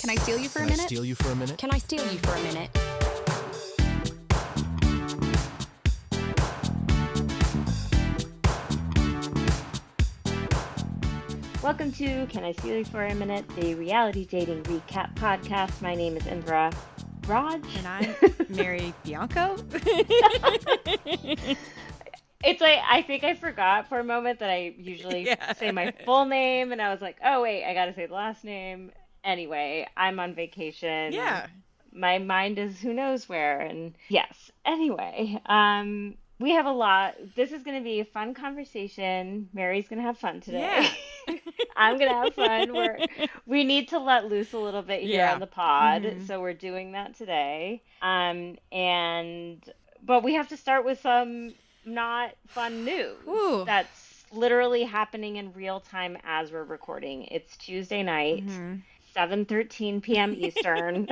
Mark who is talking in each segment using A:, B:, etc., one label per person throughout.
A: Can I steal you for a minute?
B: Steal you for a minute?
A: Can I steal you for a minute?
C: Welcome to Can I Steal You for a Minute, the reality dating recap podcast. My name is Indra Raj.
D: And I'm Mary Bianco.
C: It's like, I think I forgot for a moment that I usually say my full name, and I was like, oh, wait, I got to say the last name. Anyway, I'm on vacation.
D: Yeah.
C: My mind is who knows where. And yes, anyway, we have a lot. This is going to be a fun conversation. Mary's going to have fun today.
D: Yeah.
C: I'm going to have fun. We need to let loose a little bit here on the pod.
D: Mm-hmm.
C: So we're doing that today. But we have to start with some not fun news.
D: Ooh.
C: That's literally happening in real time as we're recording. It's Tuesday night, 7:13 p.m. Eastern.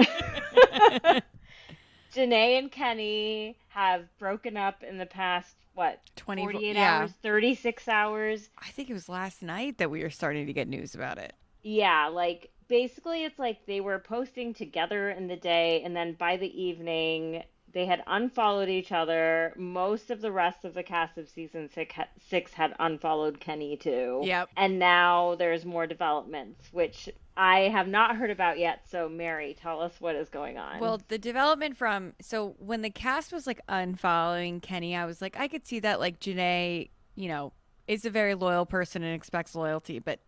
C: JaNa and Kenny have broken up in the past, 48 hours, 36 hours?
D: I think it was last night that we were starting to get news about it.
C: Yeah, like, basically it's like they were posting together in the day, and then by the evening, they had unfollowed each other. Most of the rest of the cast of season 6 had unfollowed Kenny, too.
D: Yep.
C: And now there's more developments, which I have not heard about yet. So, Mary, tell us what is going on.
D: Well, the development so when the cast was like unfollowing Kenny, I was like, I could see that, like, JaNa, is a very loyal person and expects loyalty, but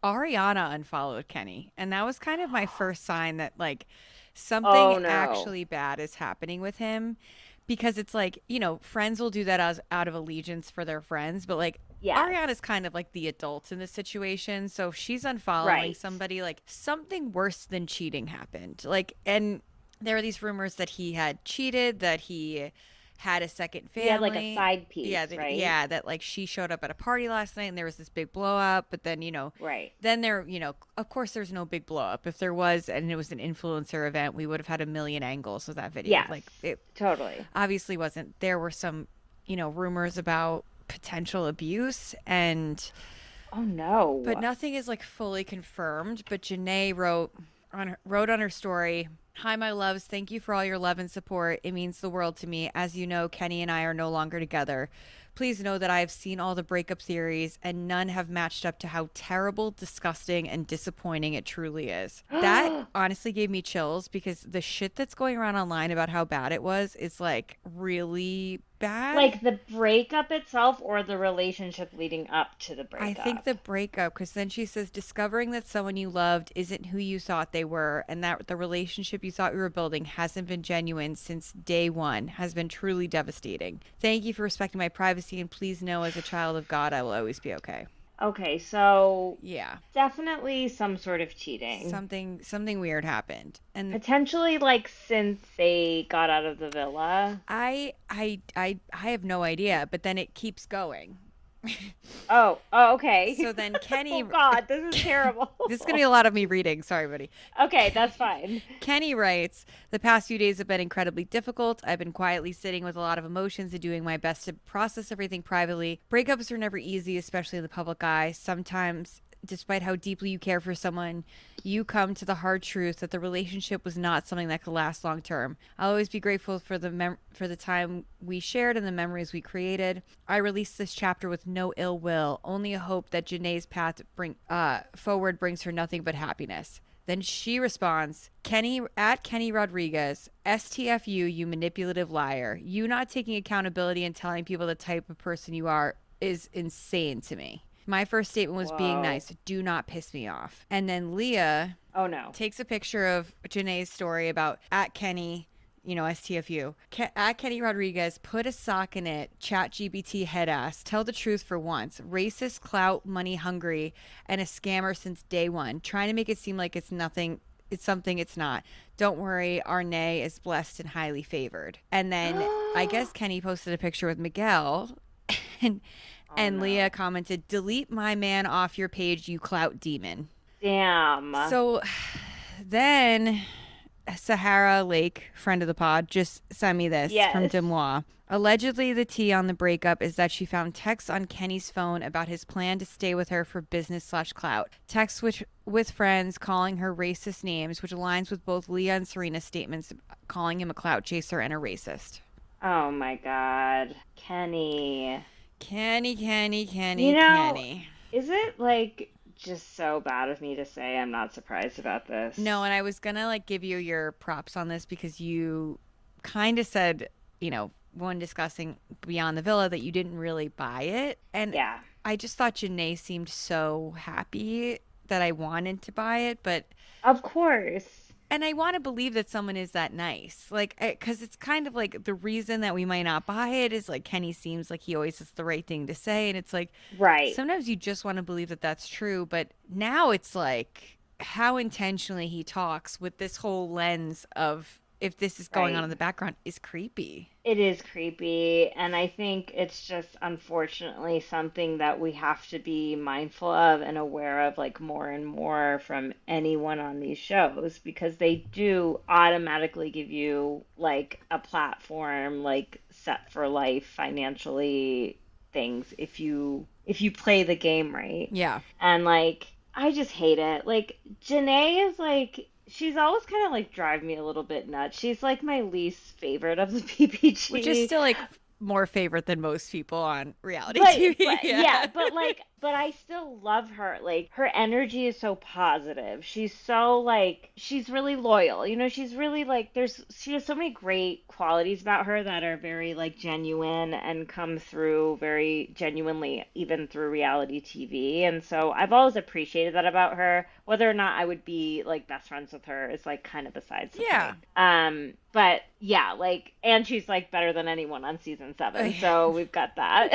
D: Ariana unfollowed Kenny. And that was kind of my first sign that, like, something actually bad is happening with him, because it's like, friends will do that out of allegiance for their friends, but like, Ariana's kind of like the adult in this situation. So if she's unfollowing somebody, like, something worse than cheating happened. Like, and there are these rumors that he had cheated, that he had a second family.
C: He had like a side piece, right?
D: Yeah, that like she showed up at a party last night and there was this big blow up, but then, then there, of course there's no big blow up. If there was, and it was an influencer event, we would have had a million angles with that video.
C: Yes,
D: like, it
C: totally.
D: Obviously wasn't. There were some, rumors about potential abuse and but nothing is like fully confirmed. But JaNa wrote on her story, "Hi, my loves. Thank you for all your love and support. It means the world to me. As you know, Kenny and I are no longer together. Please know that I have seen all the breakup theories and none have matched up to how terrible, disgusting, and disappointing it truly is." That honestly gave me chills, because the shit that's going around online about how bad it was is like really bad.
C: Like the breakup itself or the relationship leading up to the breakup?
D: I think the breakup, because then she says, discovering that someone you loved isn't who you thought they were, and that the relationship you thought we were building hasn't been genuine since day one, has been truly devastating. Thank you for respecting my privacy, and please know, as a child of God, I will always be okay.
C: Okay, so
D: yeah,
C: definitely some sort of cheating.
D: Something weird happened, and
C: potentially like since they got out of the villa.
D: I have no idea, but then it keeps going.
C: Oh, okay.
D: So then Kenny...
C: Oh, God, this is terrible.
D: This is going to be a lot of me reading. Sorry, buddy.
C: Okay, that's fine.
D: Kenny writes, "The past few days have been incredibly difficult. I've been quietly sitting with a lot of emotions and doing my best to process everything privately. Breakups are never easy, especially in the public eye. Sometimes, despite how deeply you care for someone, you come to the hard truth that the relationship was not something that could last long term. I'll always be grateful for the time we shared and the memories we created. I released this chapter with no ill will, only a hope that JaNa's path forward brings her nothing but happiness." Then she responds, "Kenny Rodriguez, STFU, you manipulative liar. You not taking accountability and telling people the type of person you are is insane to me. My first statement was being nice. Do not piss me off." And then Leah takes a picture of JaNa's story about at Kenny, STFU. At Kenny Rodriguez, put a sock in it, ChatGPT head ass, tell the truth for once, racist, clout, money hungry, and a scammer since day one, trying to make it seem like it's nothing. It's something it's not. Don't worry, our nay is blessed and highly favored. And then I guess Kenny posted a picture with Miguel, and Leah commented, "Delete my man off your page, you clout demon."
C: Damn.
D: So then Sahara Lake, friend of the pod, just sent me this from
C: Yes.
D: Demois. Allegedly, the tea on the breakup is that she found texts on Kenny's phone about his plan to stay with her for business/clout. Texts with friends calling her racist names, which aligns with both Leah and Serena's statements calling him a clout chaser and a racist.
C: Oh my God. Kenny.
D: Kenny,
C: You know,
D: Kenny.
C: is it like just so bad of me to say I'm not surprised about this?
D: No, and I was gonna like give you your props on this because you kind of said, when discussing Beyond the Villa that you didn't really buy it. And
C: Yeah.
D: I just thought JaNa seemed so happy that I wanted to buy it, but
C: Of course.
D: and I want to believe that someone is that nice. Like, because it's kind of like the reason that we might not buy it is like Kenny seems like he always has the right thing to say. And it's like,
C: Right.
D: sometimes you just want to believe that that's true. But now it's like how intentionally he talks with this whole lens of if this is going on
C: Right.
D: in the background is creepy.
C: It is creepy, and I think it's just unfortunately something that we have to be mindful of and aware of like more and more from anyone on these shows because they do automatically give you like a platform like set for life financially things if you play the game right.
D: Yeah.
C: And like I just hate it. Like JaNa is like she's always kind of like drive me a little bit nuts. She's like my least favorite of the PPG.
D: Which is still like more favorite than most people on reality
C: but,
D: TV.
C: but yeah, but I still love her. Like her energy is so positive. She's so like she's really loyal. You know, she's really like she has so many great qualities about her that are very like genuine and come through very genuinely even through reality TV. And so I've always appreciated that about her. Whether or not I would be like best friends with her is like kind of besides the point. But yeah, like, and she's like better than anyone on season 7, so we've got that.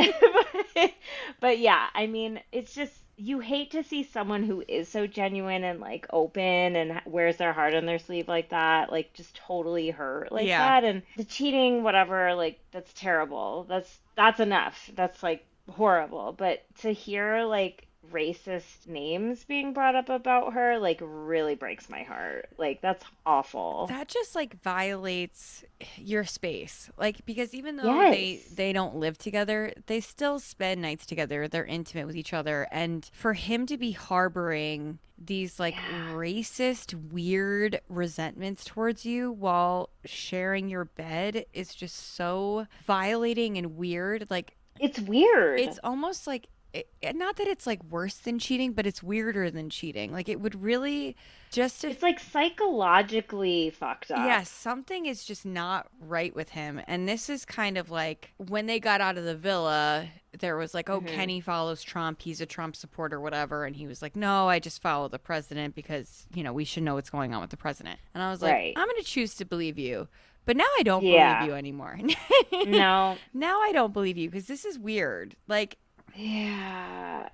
C: But yeah, I mean, it's just you hate to see someone who is so genuine and like open and wears their heart on their sleeve like that, like just totally hurt like that. And the cheating, whatever, like that's terrible. That's enough. That's like horrible. But to hear like racist names being brought up about her like really breaks my heart. Like that's awful.
D: That just like violates your space. Like because even though
C: Yes.
D: they don't live together, they still spend nights together. They're intimate with each other and for him to be harboring these like racist weird resentments towards you while sharing your bed is just so violating and weird. Like
C: It's weird.
D: it's almost like not that it's like worse than cheating, but it's weirder than cheating. Like it would really just
C: it's like psychologically fucked up.
D: yeah, something is just not right with him. And this is kind of like when they got out of the villa, there was like, oh, Kenny follows Trump. He's a Trump supporter, whatever. And he was like, no, I just follow the president because, we should know what's going on with the president. And I was like, I'm going to choose to believe you. But now I don't believe you anymore.
C: No.
D: Now I don't believe you because this is weird. Like,
C: yeah.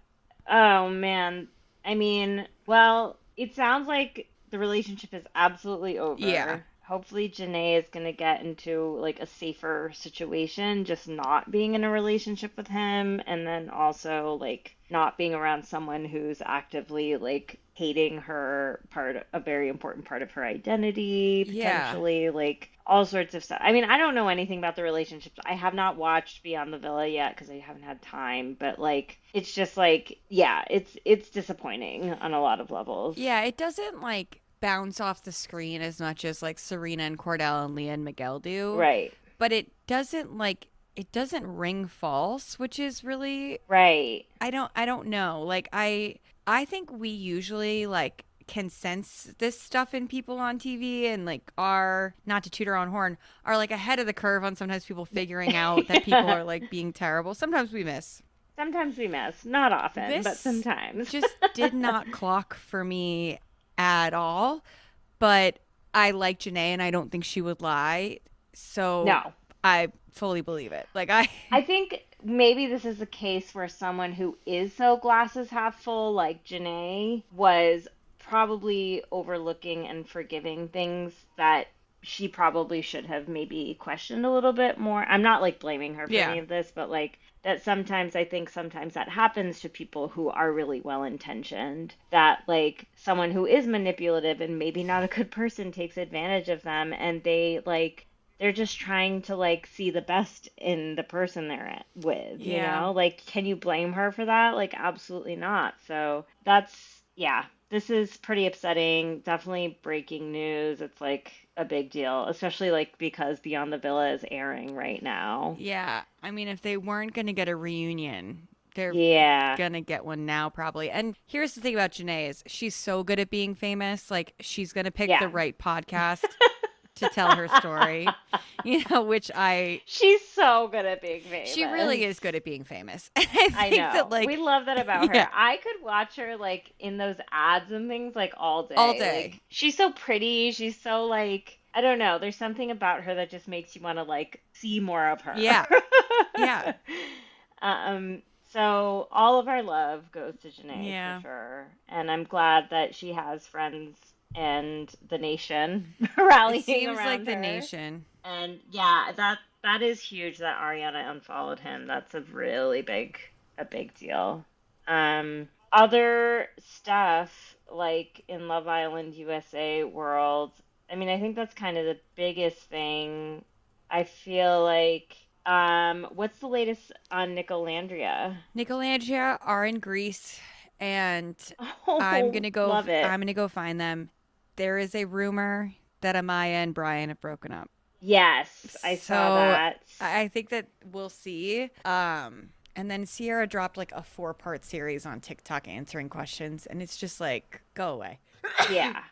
C: Oh, man. I mean, well, it sounds like the relationship is absolutely over.
D: Yeah.
C: Hopefully JaNa is going to get into like a safer situation, just not being in a relationship with him and then also like not being around someone who's actively like hating a very important part of her identity, potentially, like all sorts of stuff. I mean, I don't know anything about the relationships. I have not watched Beyond the Villa yet because I haven't had time, but like it's just like, yeah, it's disappointing on a lot of levels.
D: Yeah, it doesn't like bounce off the screen as much as like Serena and Cordell and Leah and Miguel do.
C: Right.
D: But it doesn't ring false, which is really
C: right.
D: I don't know. Like I think we usually like can sense this stuff in people on TV and like are not to toot our own horn are like ahead of the curve on sometimes people figuring out that people are like being terrible. Sometimes we miss.
C: Not often,
D: This
C: but sometimes.
D: just did not clock for me at all. But I like JaNa and I don't think she would lie. So
C: No.
D: I fully believe it. Like I
C: think maybe this is a case where someone who is so glasses half full, like JaNa, was probably overlooking and forgiving things that she probably should have maybe questioned a little bit more. I'm not like blaming her for
D: Yeah.
C: any of this, but like that sometimes I think sometimes that happens to people who are really well intentioned, that like someone who is manipulative and maybe not a good person takes advantage of them, and they're just trying to like see the best in the person they're with, you
D: Yeah.
C: know? Like, can you blame her for that? Like, absolutely not. So that's, yeah, this is pretty upsetting. Definitely breaking news. It's like a big deal, especially like because Beyond the Villa is airing right now.
D: Yeah. I mean, if they weren't going to get a reunion, they're
C: Yeah.
D: gonna get one now probably. And here's the thing about Janae is she's so good at being famous. Like she's gonna pick the
C: Yeah.
D: right podcast to tell her story, which
C: She's so good at being
D: she really
C: famous.
D: is good at being famous. And I
C: I
D: think that
C: know. We
D: like,
C: love that about
D: yeah,
C: her. I could watch her like in those ads and things like all day.
D: all day.
C: Like she's so pretty. She's so like I don't know. There's something about her that just makes you want to like see more of her.
D: Yeah. Yeah.
C: um so all of our love goes to Janae
D: Yeah.
C: for sure. And I'm glad that she has friends and the nation rallying
D: It seems
C: around
D: like the
C: her.
D: nation.
C: And yeah, that is huge that Ariana unfollowed him. That's a big deal. Other stuff like in Love Island USA world, I mean, I think that's kind of the biggest thing. I feel like what's the latest on Nicolandria?
D: Nicolandria are in Greece, and
C: Oh, love it.
D: I'm gonna go find them. There is a rumor that Amaya and Brian have broken up.
C: Yes, I saw
D: So
C: that.
D: I think that we'll see. And then Sierra dropped like a 4-part series on TikTok answering questions, and it's just like, go away.
C: Yeah.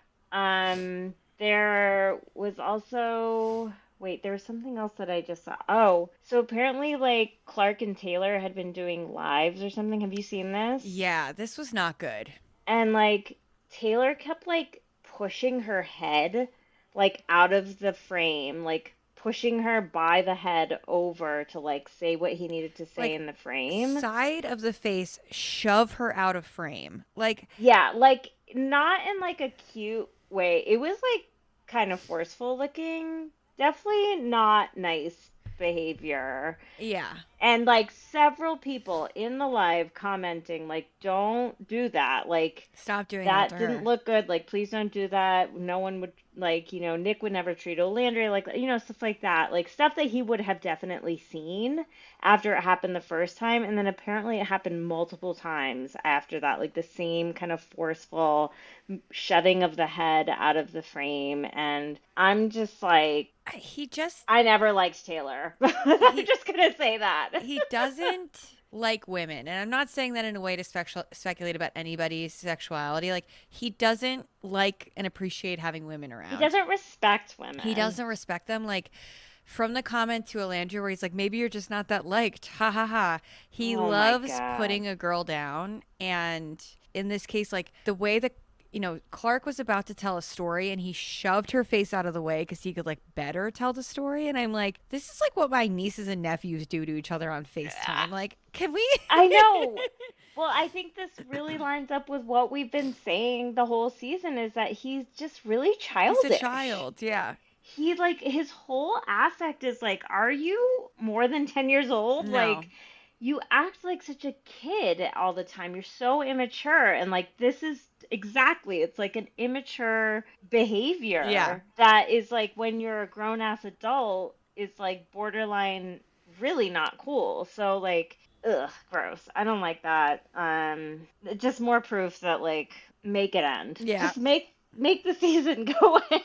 C: There was also, wait, there was something else that I just saw. Oh, so apparently, like, Clark and Taylor had been doing lives or something. Have you seen this?
D: Yeah, this was not good.
C: And, like, Taylor kept, like, pushing her head, like, out of the frame, like, pushing her by the head over to, like, say what he needed to say
D: Like,
C: in the frame.
D: side of the face, shove her out of frame. Like,
C: Yeah, like not in like a cute way. It was like kind of forceful looking. Definitely not nice behavior.
D: yeah,
C: And like several people in the live commenting like don't do that. Like
D: stop doing that to
C: that didn't
D: her.
C: look good. Like please don't do that. No one would like, Nick would never treat Olandria like, stuff like that. Like stuff that he would have definitely seen after it happened the first time, and then apparently it happened multiple times after that, like the same kind of forceful shutting of the head out of the frame. And I'm just like,
D: He just
C: I never liked Taylor. I'm
D: he
C: just gonna say that.
D: he doesn't like women, and I'm not saying that in a way to speculate about anybody's sexuality. Like, he doesn't like and appreciate having women
C: He
D: around.
C: doesn't respect women.
D: He doesn't respect them. Like, from the comment to Alandria where he's like, maybe you're just not that liked. Ha ha ha. He
C: Oh my
D: loves
C: God.
D: putting a girl down. And in this case, like the way that, Clark was about to tell a story and he shoved her face out of the way because he could like better tell the story. And I'm like, this is like what my nieces and nephews do to each other on FaceTime. Like, can we?
C: I know. Well, I think this really lines up with what we've been saying the whole season is that he's just really
D: He's a
C: childish.
D: child. Yeah.
C: He like his whole affect is like, are you more than 10 years old?
D: No.
C: Like you act like such a kid all the time. You're so immature, and like this is exactly, it's like an immature behavior
D: Yeah.
C: that is like when you're a grown ass adult is like borderline really not cool. So like ugh, gross. I don't like that. Just more proof that like make it end.
D: Yeah.
C: Just make the season go away.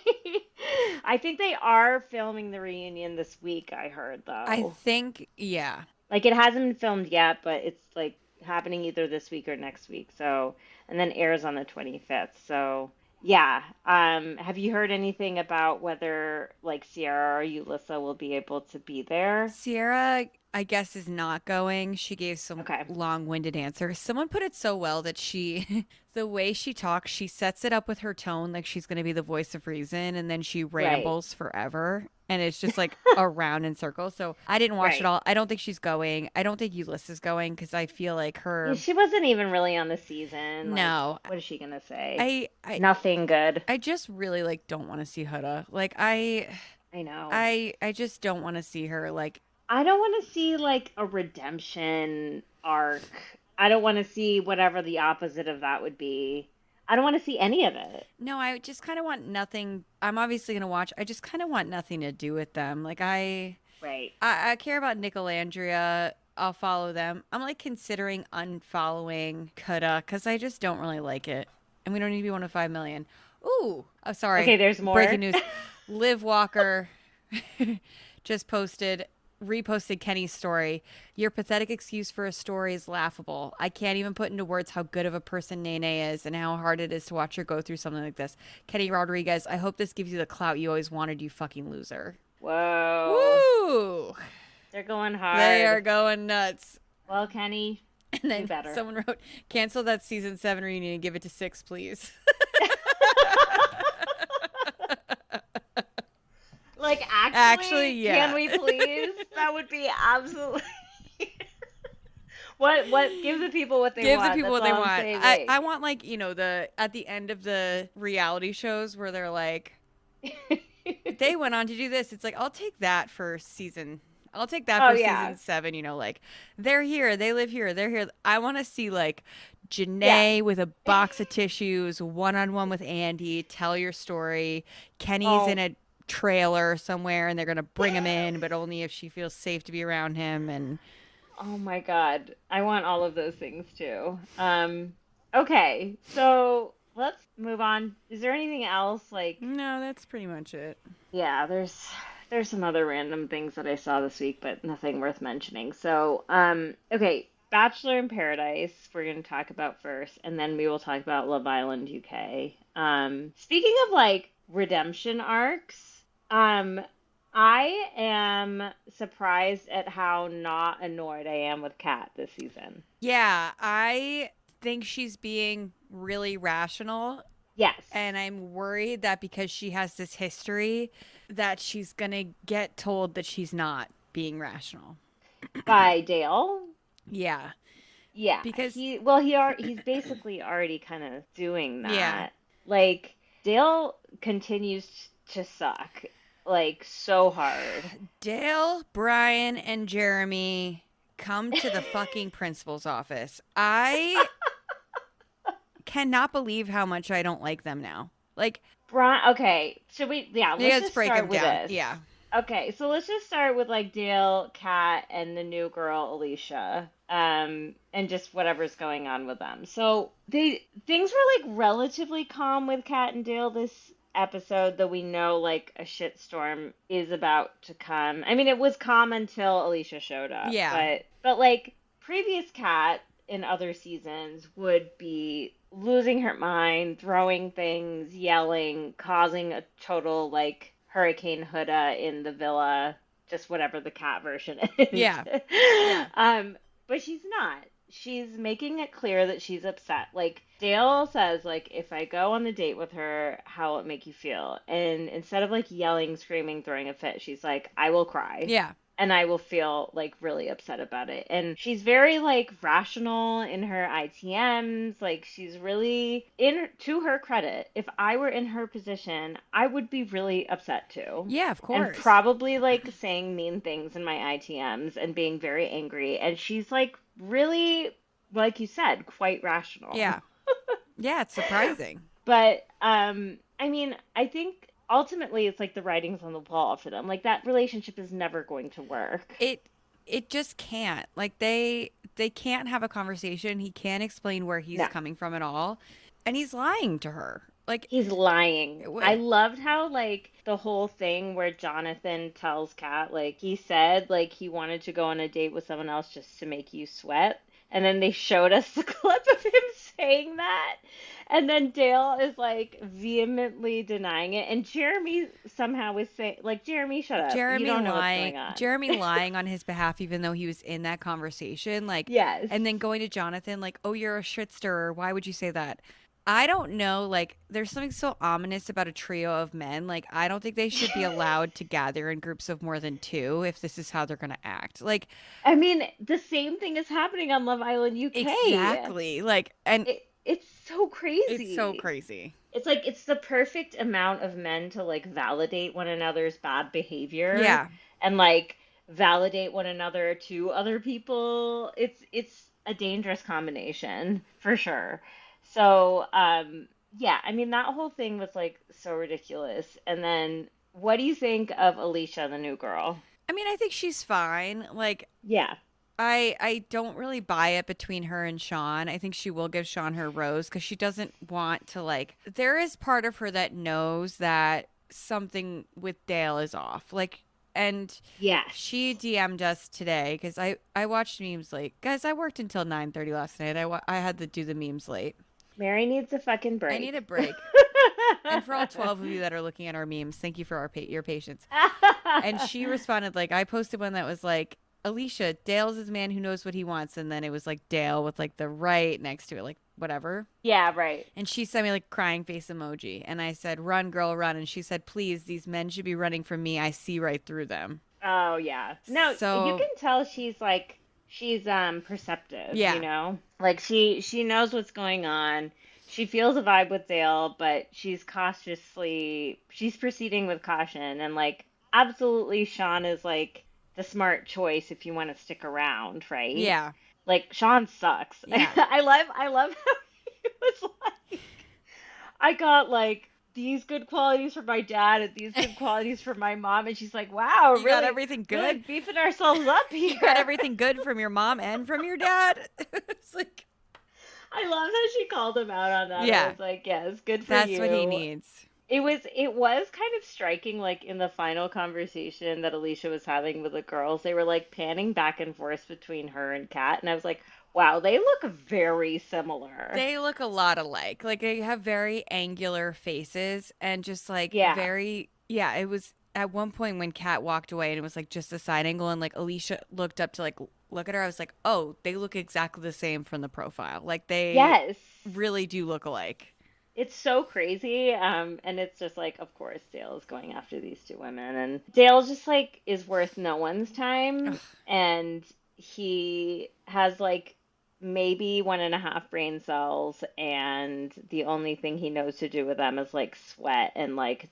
C: I think they are filming the reunion this week, I heard though.
D: I think, yeah.
C: Like it hasn't been filmed yet, but it's like happening either this week or next week. So, and then airs on the 25th. So, yeah. Have you heard anything about whether like Sierra or Ulissa will be able to be there?
D: Sierra I guess, is not going. She gave some
C: Okay.
D: long-winded answers. Someone put it so well that she, the way she talks, she sets it up with her tone like she's going to be the voice of reason, and then she
C: Right.
D: rambles forever. And it's just like around in circles. So I didn't watch it
C: Right.
D: all. I don't think she's going. I don't think Ulysses going because I feel like
C: Yeah,
D: her.
C: she wasn't even really on the season. Like,
D: No,
C: what is she gonna say?
D: I, I,
C: Nothing good.
D: I just really like don't want to see Huda. Like
C: I know.
D: I just don't want to see her. Like
C: I don't want to see like a redemption arc. I don't want to see whatever the opposite of that would be. I don't want to see any of it.
D: no, I just kind of want nothing. I'm obviously gonna watch. I just kind of want nothing to do with them. Like
C: Right.
D: I care about Nicolandria. I'll follow them. I'm like considering unfollowing Kuda because I just don't really like it, and we don't need to be 1 of 5 million. Ooh, oh sorry.
C: Okay, there's
D: Breaking
C: more.
D: news: Liv Walker just reposted Kenny's story. Your pathetic excuse for a story is laughable. I can't even put into words how good of a person Nene is and how hard it is to watch her go through something like this. Kenny Rodriguez, I hope this gives you the clout you always wanted, you fucking loser.
C: Whoa.
D: Woo!
C: They're going
D: They are
C: hard.
D: going nuts.
C: Well, Kenny,
D: And
C: do
D: then
C: better.
D: someone wrote, cancel that season 7 reunion and give it to 6, please.
C: Like,
D: Actually, yeah.
C: can we please? That would be absolutely. What? Give the people what they
D: Give the
C: want.
D: people
C: That's
D: what they
C: all I'm
D: want.
C: saying.
D: I want, like, the at the end of the reality shows where they're like, they went on to do this. It's like, I'll take that for season. I'll take that
C: Oh
D: for
C: yeah.
D: season 7. Like, they're here, they live here, they're here. I want to see like
C: Yeah.
D: Janae with a box of tissues, one-on-one with Andy, tell your story. Kenny's in
C: Oh.
D: a trailer somewhere, and they're gonna bring him in, but only if she feels safe to be around him. And
C: Oh my God. I want all of those things too. Okay. So let's move on. Is there anything else? Like,
D: no, that's pretty much it.
C: yeah, there's some other random things that I saw this week, but nothing worth mentioning. So, okay, Bachelor in Paradise, we're going to talk about first, and then we will talk about Love Island UK. Speaking of like redemption arcs, I am surprised at how not annoyed I am with Kat this season.
D: Yeah, I think she's being really rational,
C: Yes.
D: and I'm worried that because she has this history that she's gonna get told that she's not being rational.
C: By Dale.
D: Yeah,
C: Yeah,
D: because
C: he's basically already kind of doing
D: yeah,
C: that. Like Dale continues to suck like so hard.
D: Dale, Brian, and Jeremy come to the fucking principal's office. I cannot believe how much I don't like them now. Like,
C: Brian, okay, should we? Yeah, let's
D: let's
C: just
D: break
C: start
D: them
C: with
D: down.
C: this.
D: Yeah,
C: Okay, so let's just start with like Dale, Kat, and the new girl Alicia, and just whatever's going on with them. So things were like relatively calm with Kat and Dale this episode, though we know like a shitstorm is about to come. I mean, it was calm until Alicia showed up,
D: yeah,
C: but like previous Kat in other seasons would be losing her mind, throwing things, yelling, causing a total like Hurricane Huda in the villa, just whatever the cat version is.
D: yeah, yeah,
C: But she's not. She's making it clear that she's upset. Like Dale says, like if I go on the date with her, how will it make you feel? And instead of like yelling, screaming, throwing a fit, she's like, I will cry
D: yeah.
C: and I will feel like really upset about it. And she's very like rational in her ITMs. Like she's really in to her credit. If I were in her position, I would be really upset too.
D: Yeah, of
C: And
D: course.
C: probably like saying mean things in my ITMs and being very angry. And she's like really, like you said, quite rational.
D: Yeah. Yeah, it's surprising.
C: But I mean, I think ultimately it's like the writing's on the wall for them. Like that relationship is never going to work.
D: It just can't. Like they can't have a conversation. He can't explain where he's
C: No.
D: coming from at all. And he's lying to her. Like
C: He's lying. I
D: what?
C: loved how like the whole thing where Jonathan tells Kat like he said like he wanted to go on a date with someone else just to make you sweat. And then they showed us the clip of him saying that. And then Dale is like vehemently denying it. And Jeremy somehow was saying, like, Jeremy, shut up. You don't know what's going on.
D: Jeremy lying on his behalf, even though he was in that conversation, like,
C: Yes.
D: and then going to Jonathan, like, oh, you're a shit stirrer. Why would you say that? I don't know. Like, there's something so ominous about a trio of men. Like, I don't think they should be allowed to gather in groups of more than two if this is how they're going to act. Like,
C: I mean, the same thing is happening on Love Island UK.
D: exactly. Like, and
C: It's so crazy.
D: it's so crazy.
C: It's like it's the perfect amount of men to like validate one another's bad behavior.
D: Yeah.
C: And like validate one another to other people. It's a dangerous combination for sure. So, yeah, I mean that whole thing was like so ridiculous. And then what do you think of Alicia, the new girl?
D: I mean, I think she's fine. Like,
C: Yeah.
D: I don't really buy it between her and Sean. I think she will give Sean her rose because she doesn't want to, like, there is part of her that knows that something with Dale is off. Like, and
C: Yeah.
D: she DM'd us today because I watched memes late. Guys, I worked until 9:30 last night. I had to do the memes late.
C: Mary needs a fucking break.
D: I need a break. And for all 12 of you that are looking at our memes, thank you for your patience. And she responded, like, I posted one that was like, Alicia, Dale's his man who knows what he wants. And then it was like Dale with like the right next to it, like whatever.
C: Yeah, right.
D: And she sent me like crying face emoji. And I said, run, girl, run. And she said, please, these men should be running from me. I see right through them.
C: Oh, yeah. No,
D: So,
C: you can tell she's perceptive,
D: Yeah.
C: you know? Like she knows what's going on. She feels a vibe with Dale, but she's proceeding with caution, and like absolutely Sean is like the smart choice if you want to stick around, right?
D: Yeah.
C: Like Sean sucks.
D: Yeah.
C: I love how he was like, I got like these good qualities for my dad and these good qualities for my mom, and she's like, wow,
D: You
C: really
D: got everything good?
C: really beefing ourselves up here.
D: You got everything good from your mom and from your dad? It's like,
C: I love how she called him out on that.
D: Yeah.
C: I was like, yes, good for
D: that's
C: you.
D: what he needs.
C: It was kind of striking, like in the final conversation that Alicia was having with the girls. They were like panning back and forth between her and Kat, and I was like, wow, they look very similar.
D: They look a lot alike. Like, they have very angular faces and just like
C: Yeah.
D: it was at one point when Kat walked away and it was like just a side angle and like Alicia looked up to like look at her. I was like, oh, they look exactly the same from the profile. Like, they
C: Yes.
D: really do look alike.
C: It's so crazy. And it's just like, of course, Dale is going after these two women. And Dale just like is worth no one's time.
D: Ugh.
C: And he has like maybe 1.5 brain cells. And the only thing he knows to do with them is like sweat and like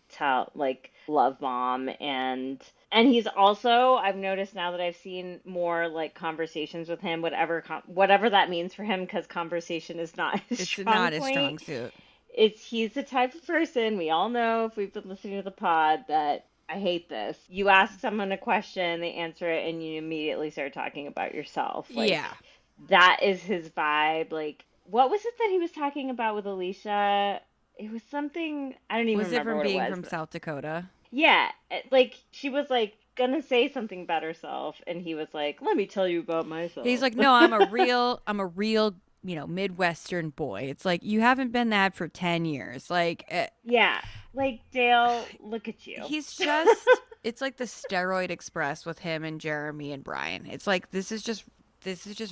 C: love bomb. And he's also, I've noticed now that I've seen more like conversations with him, whatever that means for him, because conversation is not his
D: It's
C: strong
D: not his
C: point.
D: strong suit.
C: He's the type of person, we all know if we've been listening to the pod, that I hate this. You ask someone a question, they answer it, and you immediately start talking about yourself. Like,
D: Yeah.
C: that is his vibe. Like, what was it that he was talking about with Alicia? It was something, I don't even
D: Was it
C: remember
D: from
C: what
D: being
C: it was.
D: from South Dakota?
C: Yeah, like she was like gonna say something about herself, and he was like, "Let me tell you about myself."
D: He's like, no, I'm a real, Midwestern boy. It's like, you haven't been that for 10 years. Like,
C: yeah, like Dale, look at you.
D: he's just, it's like the steroid express with him and Jeremy and Brian. It's like, this is just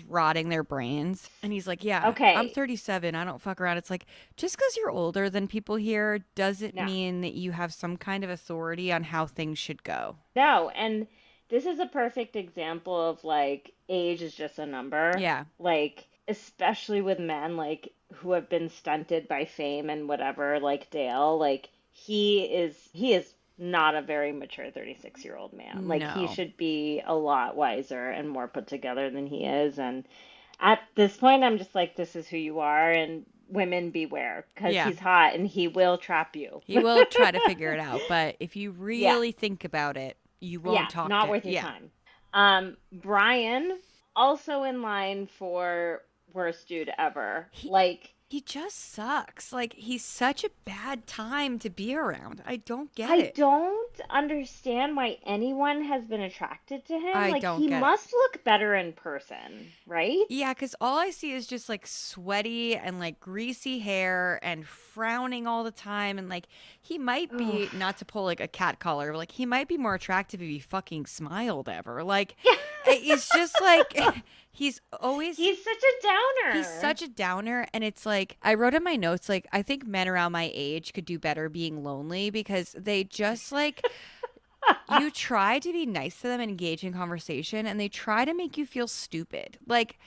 D: rotting their brains. And he's like, yeah,
C: Okay.
D: I'm 37. I don't fuck around. It's like, just because you're older than people here doesn't
C: No.
D: mean that you have some kind of authority on how things should go.
C: No, and this is a perfect example of like age is just a number.
D: Yeah.
C: Like, especially with men like who have been stunted by fame and whatever, like Dale, like he is not a very mature 36-year-old man. Like, he
D: No.
C: should be a lot wiser and more put together than he is. And at this point, I'm just like, this is who you are, and women beware, because
D: Yeah.
C: he's hot and he will trap you.
D: He will try to figure it out. But if you really think about it, you won't talk
C: not
D: to
C: worth your
D: yeah.
C: time. Brian, also in line for worst dude ever. Like,
D: He just sucks. Like, he's such a bad time to be around. I don't get
C: I
D: it.
C: don't understand why anyone has been attracted to him.
D: I
C: Like,
D: don't
C: he
D: get it.
C: must look better in person, right?
D: Yeah, because all I see is just like sweaty and like greasy hair and frowning all the time. And like, he might
C: Ugh.
D: be, not to pull like a cat collar, but like, he might be more attractive if he fucking smiled ever. Like,
C: Yeah.
D: it's just like, he's always.
C: He's such a
D: He's
C: downer.
D: such a downer. And it's like, I wrote in my notes, like, I think men around my age could do better being lonely because they just like, you try to be nice to them and engage in conversation, and they try to make you feel stupid. Like,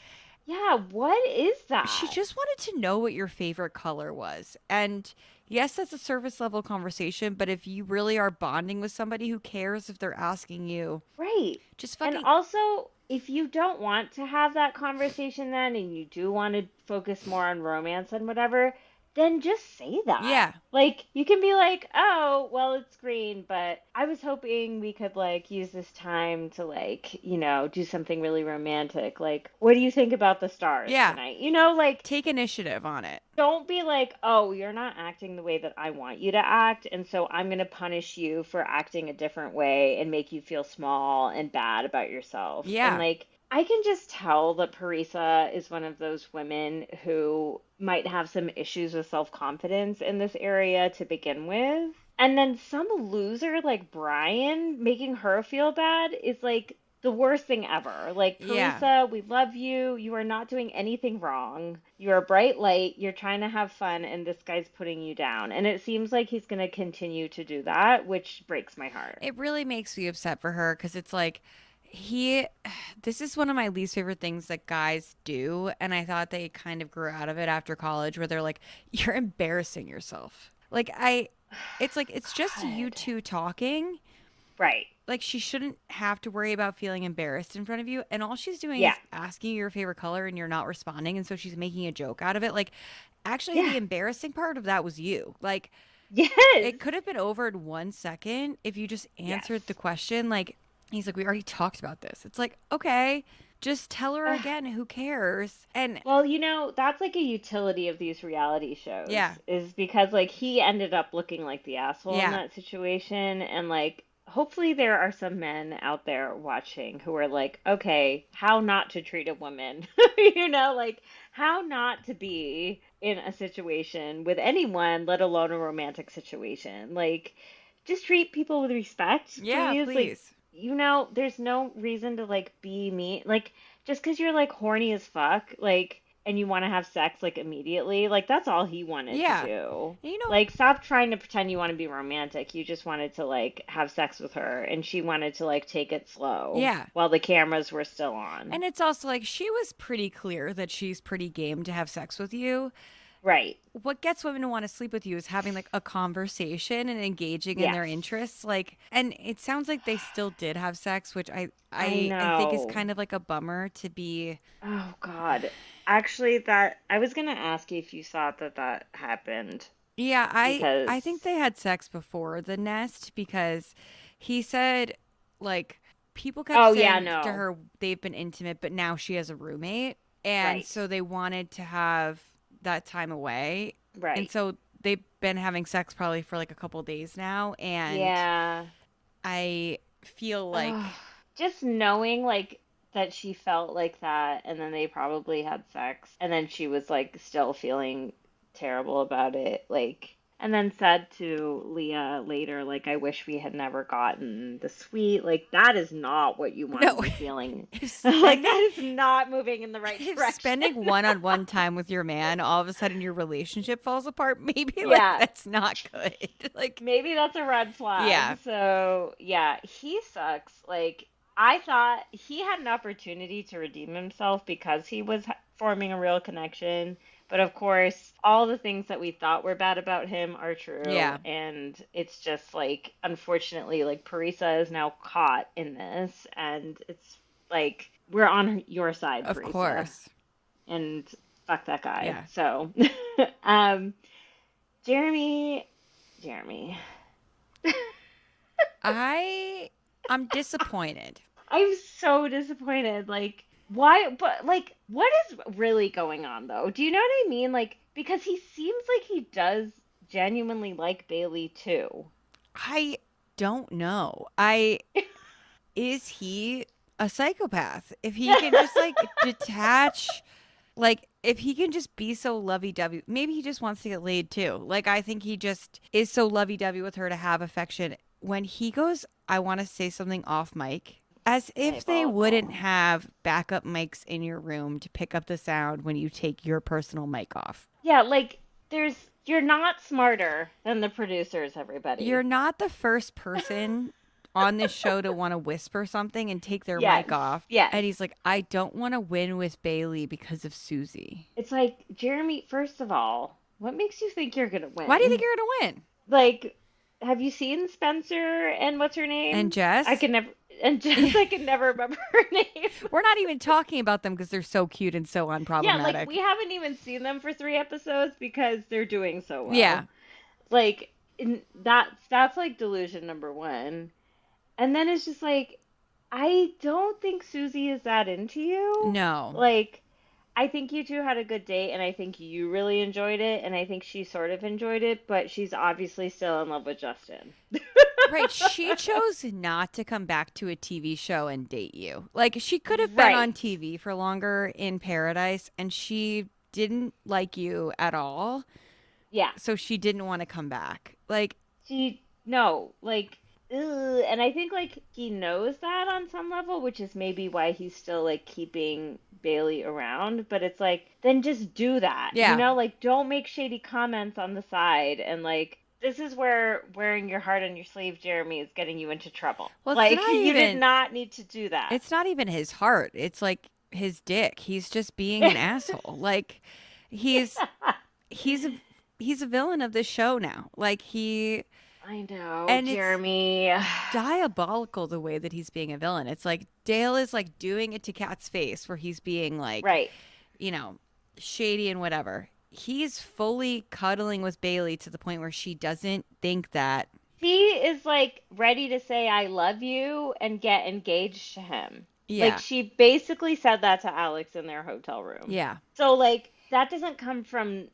C: Yeah, what is
D: she
C: that?
D: just wanted to know what your favorite color was. And yes, that's a surface level conversation, but if you really are bonding with somebody, who cares if they're asking you?
C: Right.
D: Just
C: And
D: fucking,
C: also, if you don't want to have that conversation then and you do want to focus more on romance and whatever, then just say that.
D: yeah.
C: Like, you can be like, "Oh, well, it's green, but I was hoping we could like use this time to like, do something really romantic. Like, what do you think about the stars
D: Yeah.
C: tonight?" Like
D: Take initiative on it.
C: don't be like, "Oh, you're not acting the way that I want you to act, and so I'm going to punish you for acting a different way and make you feel small and bad about yourself." And
D: Yeah.
C: like, I can just tell that Parisa is one of those women who might have some issues with self-confidence in this area to begin with. And then some loser like Brian making her feel bad is like the worst thing ever. Like,
D: Yeah.
C: Parisa, we love you. You are not doing anything wrong. You're a bright light. You're trying to have fun, and this guy's putting you down. And it seems like he's going to continue to do that, which breaks my heart.
D: It really makes me upset for her because it's like, he, this is one of my least favorite things that guys do. And I thought they kind of grew out of it after college, where they're like, you're embarrassing yourself. Like, it's like, it's just you
C: God.
D: two talking.
C: Right.
D: Like, she shouldn't have to worry about feeling embarrassed in front of you. And all she's doing
C: Yeah.
D: is asking you your favorite color and you're not responding. And so she's making a joke out of it. Like, actually,
C: Yeah.
D: the embarrassing part of that was you. Like,
C: Yes.
D: it could have been over in 1 second if you just answered
C: Yes.
D: the question. Like, he's like, we already talked about this. It's like, okay, just tell her
C: Ugh.
D: again. Who cares? And
C: Well, that's like a utility of these reality shows,
D: yeah,
C: is because like he ended up looking like the asshole in
D: yeah,
C: that situation. And like, hopefully there are some men out there watching who are like, okay, how not to treat a woman, like how not to be in a situation with anyone, let alone a romantic situation. Like, just treat people with respect,
D: yeah,
C: please. Like,
D: please.
C: there's no reason to like be mean. Like, just because you're like horny as fuck, like, and you want to have sex like immediately, like, that's all he wanted to
D: Yeah.
C: do.
D: And
C: Like, stop trying to pretend you want to be romantic. You just wanted to like have sex with her, and she wanted to like take it slow.
D: Yeah.
C: While the cameras were still on.
D: And it's also like, she was pretty clear that she's pretty game to have sex with you.
C: Right.
D: What gets women to want to sleep with you is having like a conversation and engaging in their
C: Yes.
D: interests. Like, and it sounds like they still did have sex, which I think is
C: know.
D: kind of like a bummer to be.
C: Oh God. Actually, that I was gonna ask you if you thought that happened
D: Yeah, I think
C: because.
D: they had sex before the nest because he said, like, people kept
C: Oh yeah,
D: saying to
C: no.
D: her they've been intimate, but now she has a roommate, and
C: Right.
D: so they wanted to have that time away, and
C: Right.
D: so they've been having sex probably for like a couple days now, and
C: Yeah.
D: I feel like,
C: Ugh. Just knowing like that she felt like that, and then they probably had sex, and then she was like still feeling terrible about it, like, and then said to Leah later, like, "I wish we had never gotten the suite." Like, that is not what you want to
D: no,
C: be feeling.
D: if
C: Like,
D: spending
C: that is not moving in the right
D: if
C: direction.
D: spending one-on-one time with your man, all of a sudden your relationship falls apart, maybe like
C: Yeah.
D: that's not good. Like,
C: Maybe that's a red
D: yeah.
C: flag. So, yeah, he sucks. Like, I thought he had an opportunity to redeem himself because he was forming a real connection. But of course, all the things that we thought were bad about him are true.
D: Yeah.
C: And it's just like, unfortunately, like, Parisa is now caught in this. And it's like, we're on your side,
D: Of
C: Parisa.
D: course.
C: And fuck that guy.
D: Yeah.
C: So, Jeremy.
D: I'm disappointed.
C: I'm so disappointed. Like, why? But, like, what is really going on, though? Do you know what I mean? Like, Because he seems like he does genuinely like Bailey too.
D: I don't know. Is he a psychopath? If he can just like detach, like if he can just be so lovey-dovey, maybe he just wants to get laid too. Like I think he just is so lovey-dovey with her to have affection. When he goes, I want to say something off mic. As if they
C: Diabolical.
D: wouldn't have backup mics in your room to pick up the sound when you take your personal mic off.
C: Yeah, like you're not smarter than the producers, everybody.
D: You're not the first person on this show to want to whisper something and take their
C: Yes.
D: mic off.
C: Yes.
D: And he's like, I don't want to win with Bailey because of Susie.
C: It's like, Jeremy, first of all, what makes you think you're gonna win?
D: Why do you think you're going to win?
C: Like, have you seen Spencer and what's her name?
D: And Jess?
C: I can never remember her name.
D: We're not even talking about them because they're so cute and so unproblematic.
C: Yeah, like we haven't even seen them for 3 episodes because they're doing so well.
D: Yeah.
C: Like that's like delusion number 1. And then it's just like, I don't think Susie is that into you.
D: No.
C: Like, I think you two had a good date, and I think you really enjoyed it, and I think she sort of enjoyed it, but she's obviously still in love with Justin.
D: Right. She chose not to come back to a TV show and date you. Like, she could have been
C: Right.
D: on TV for longer in Paradise, and she didn't like you at all.
C: Yeah.
D: So she didn't want to come back. Like,
C: No, like, ugh. And I think, like, he knows that on some level, which is maybe why he's still, like, keeping Bailey around. But it's like, then just do that.
D: Yeah.
C: You know, like, don't make shady comments on the side. And, like, this is where wearing your heart on your sleeve, Jeremy, is getting you into trouble.
D: Well, it's
C: like,
D: not
C: you did
D: even-
C: not need to do that.
D: it's not even his heart. It's like his dick. He's just being an asshole. Like, he's a villain of this show now. Like,
C: I know,
D: and it's-
C: Jeremy.
D: diabolical the way that he's being a villain. It's like Dale is like doing it to Kat's face where he's being like,
C: Right.
D: you know, shady and whatever. He's fully cuddling with Bailey to the point where she doesn't think that.
C: He is, like, ready to say I love you and get engaged to him.
D: Yeah.
C: Like, she basically said that to Alex in their hotel room.
D: Yeah.
C: So, like, that doesn't come from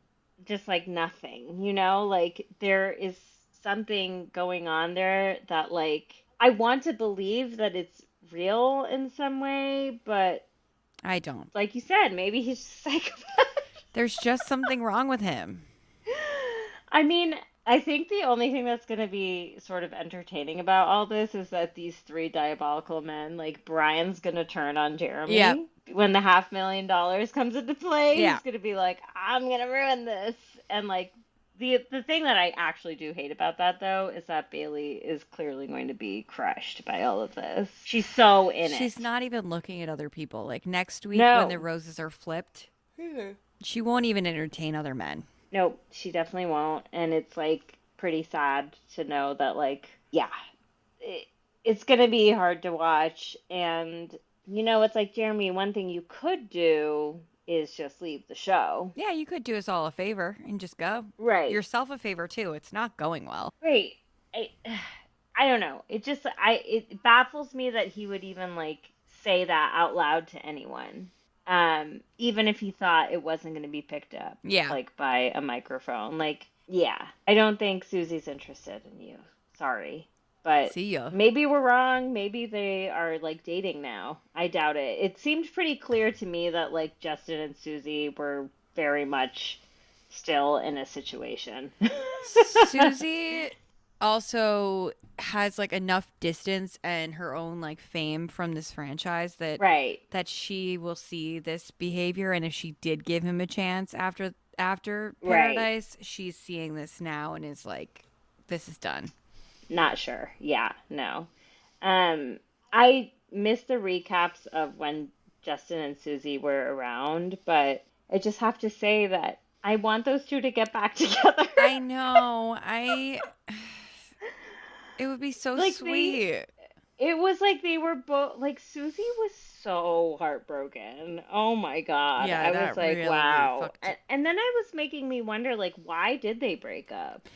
C: just, like, nothing, you know? Like, there is something going on there that, like, I want to believe that it's real in some way, but
D: I don't.
C: like you said, maybe he's just a psychopath.
D: There's just something wrong with him.
C: I mean, I think the only thing that's going to be sort of entertaining about all this is that these 3 diabolical men, like, Brian's going to turn on Jeremy.
D: Yep.
C: When the $500,000 comes into play,
D: Yeah.
C: he's going to be like, I'm going to ruin this. And, like, the thing that I actually do hate about that, though, is that Bailey is clearly going to be crushed by all of this. She's so in it.
D: She's not even looking at other people. Like next week
C: No.
D: when the roses are flipped, she won't even entertain other men.
C: Nope, she definitely won't. And it's, like, pretty sad to know that, like, yeah, it's going to be hard to watch. And, you know, it's like, Jeremy, one thing you could do is just leave the show.
D: Yeah, you could do us all a favor and just go.
C: Right.
D: Yourself a favor too. It's not going well.
C: Right. I don't know. It baffles me that he would even, like, say that out loud to anyone. Even if he thought it wasn't going to be picked up.
D: Yeah.
C: Like, by a microphone. Like, yeah. I don't think Susie's interested in you. Sorry. But
D: See ya.
C: maybe we're wrong. Maybe they are, like, dating now. I doubt it. It seemed pretty clear to me that, like, Justin and Susie were very much still in a situation.
D: Susie also has like enough distance and her own like fame from this franchise that
C: Right.
D: that she will see this behavior, and if she did give him a chance after
C: Right.
D: Paradise, she's seeing this now and is like, this is done.
C: Not sure. Yeah, no. I missed the recaps of when Justin and Susie were around, but I just have to say that I want those two to get back together.
D: I know. It would be so
C: Like,
D: sweet.
C: It was like they were both, like, Susie was so heartbroken. Oh my God.
D: Yeah,
C: I
D: that
C: was like,
D: really
C: wow.
D: fucked-
C: And then I was making me wonder, like, why did they break up?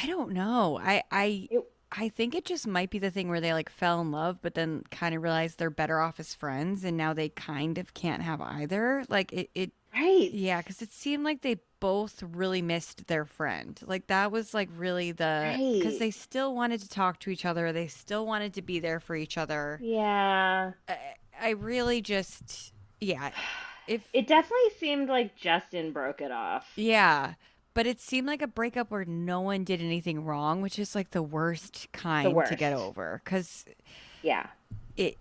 D: I don't know. I think it just might be the thing where they like fell in love, but then kind of realized they're better off as friends, and now they kind of can't have either. Like it
C: Right.
D: Yeah, because it seemed like they both really missed their friend. Like that was like really because
C: Right.
D: they still wanted to talk to each other. They still wanted to be there for each other.
C: Yeah.
D: I really just, yeah, if,
C: It definitely seemed like Justin broke it off.
D: yeah, but it seemed like a breakup where no one did anything wrong, which is like the worst
C: The
D: kind to get
C: worst.
D: over. Because
C: Yeah.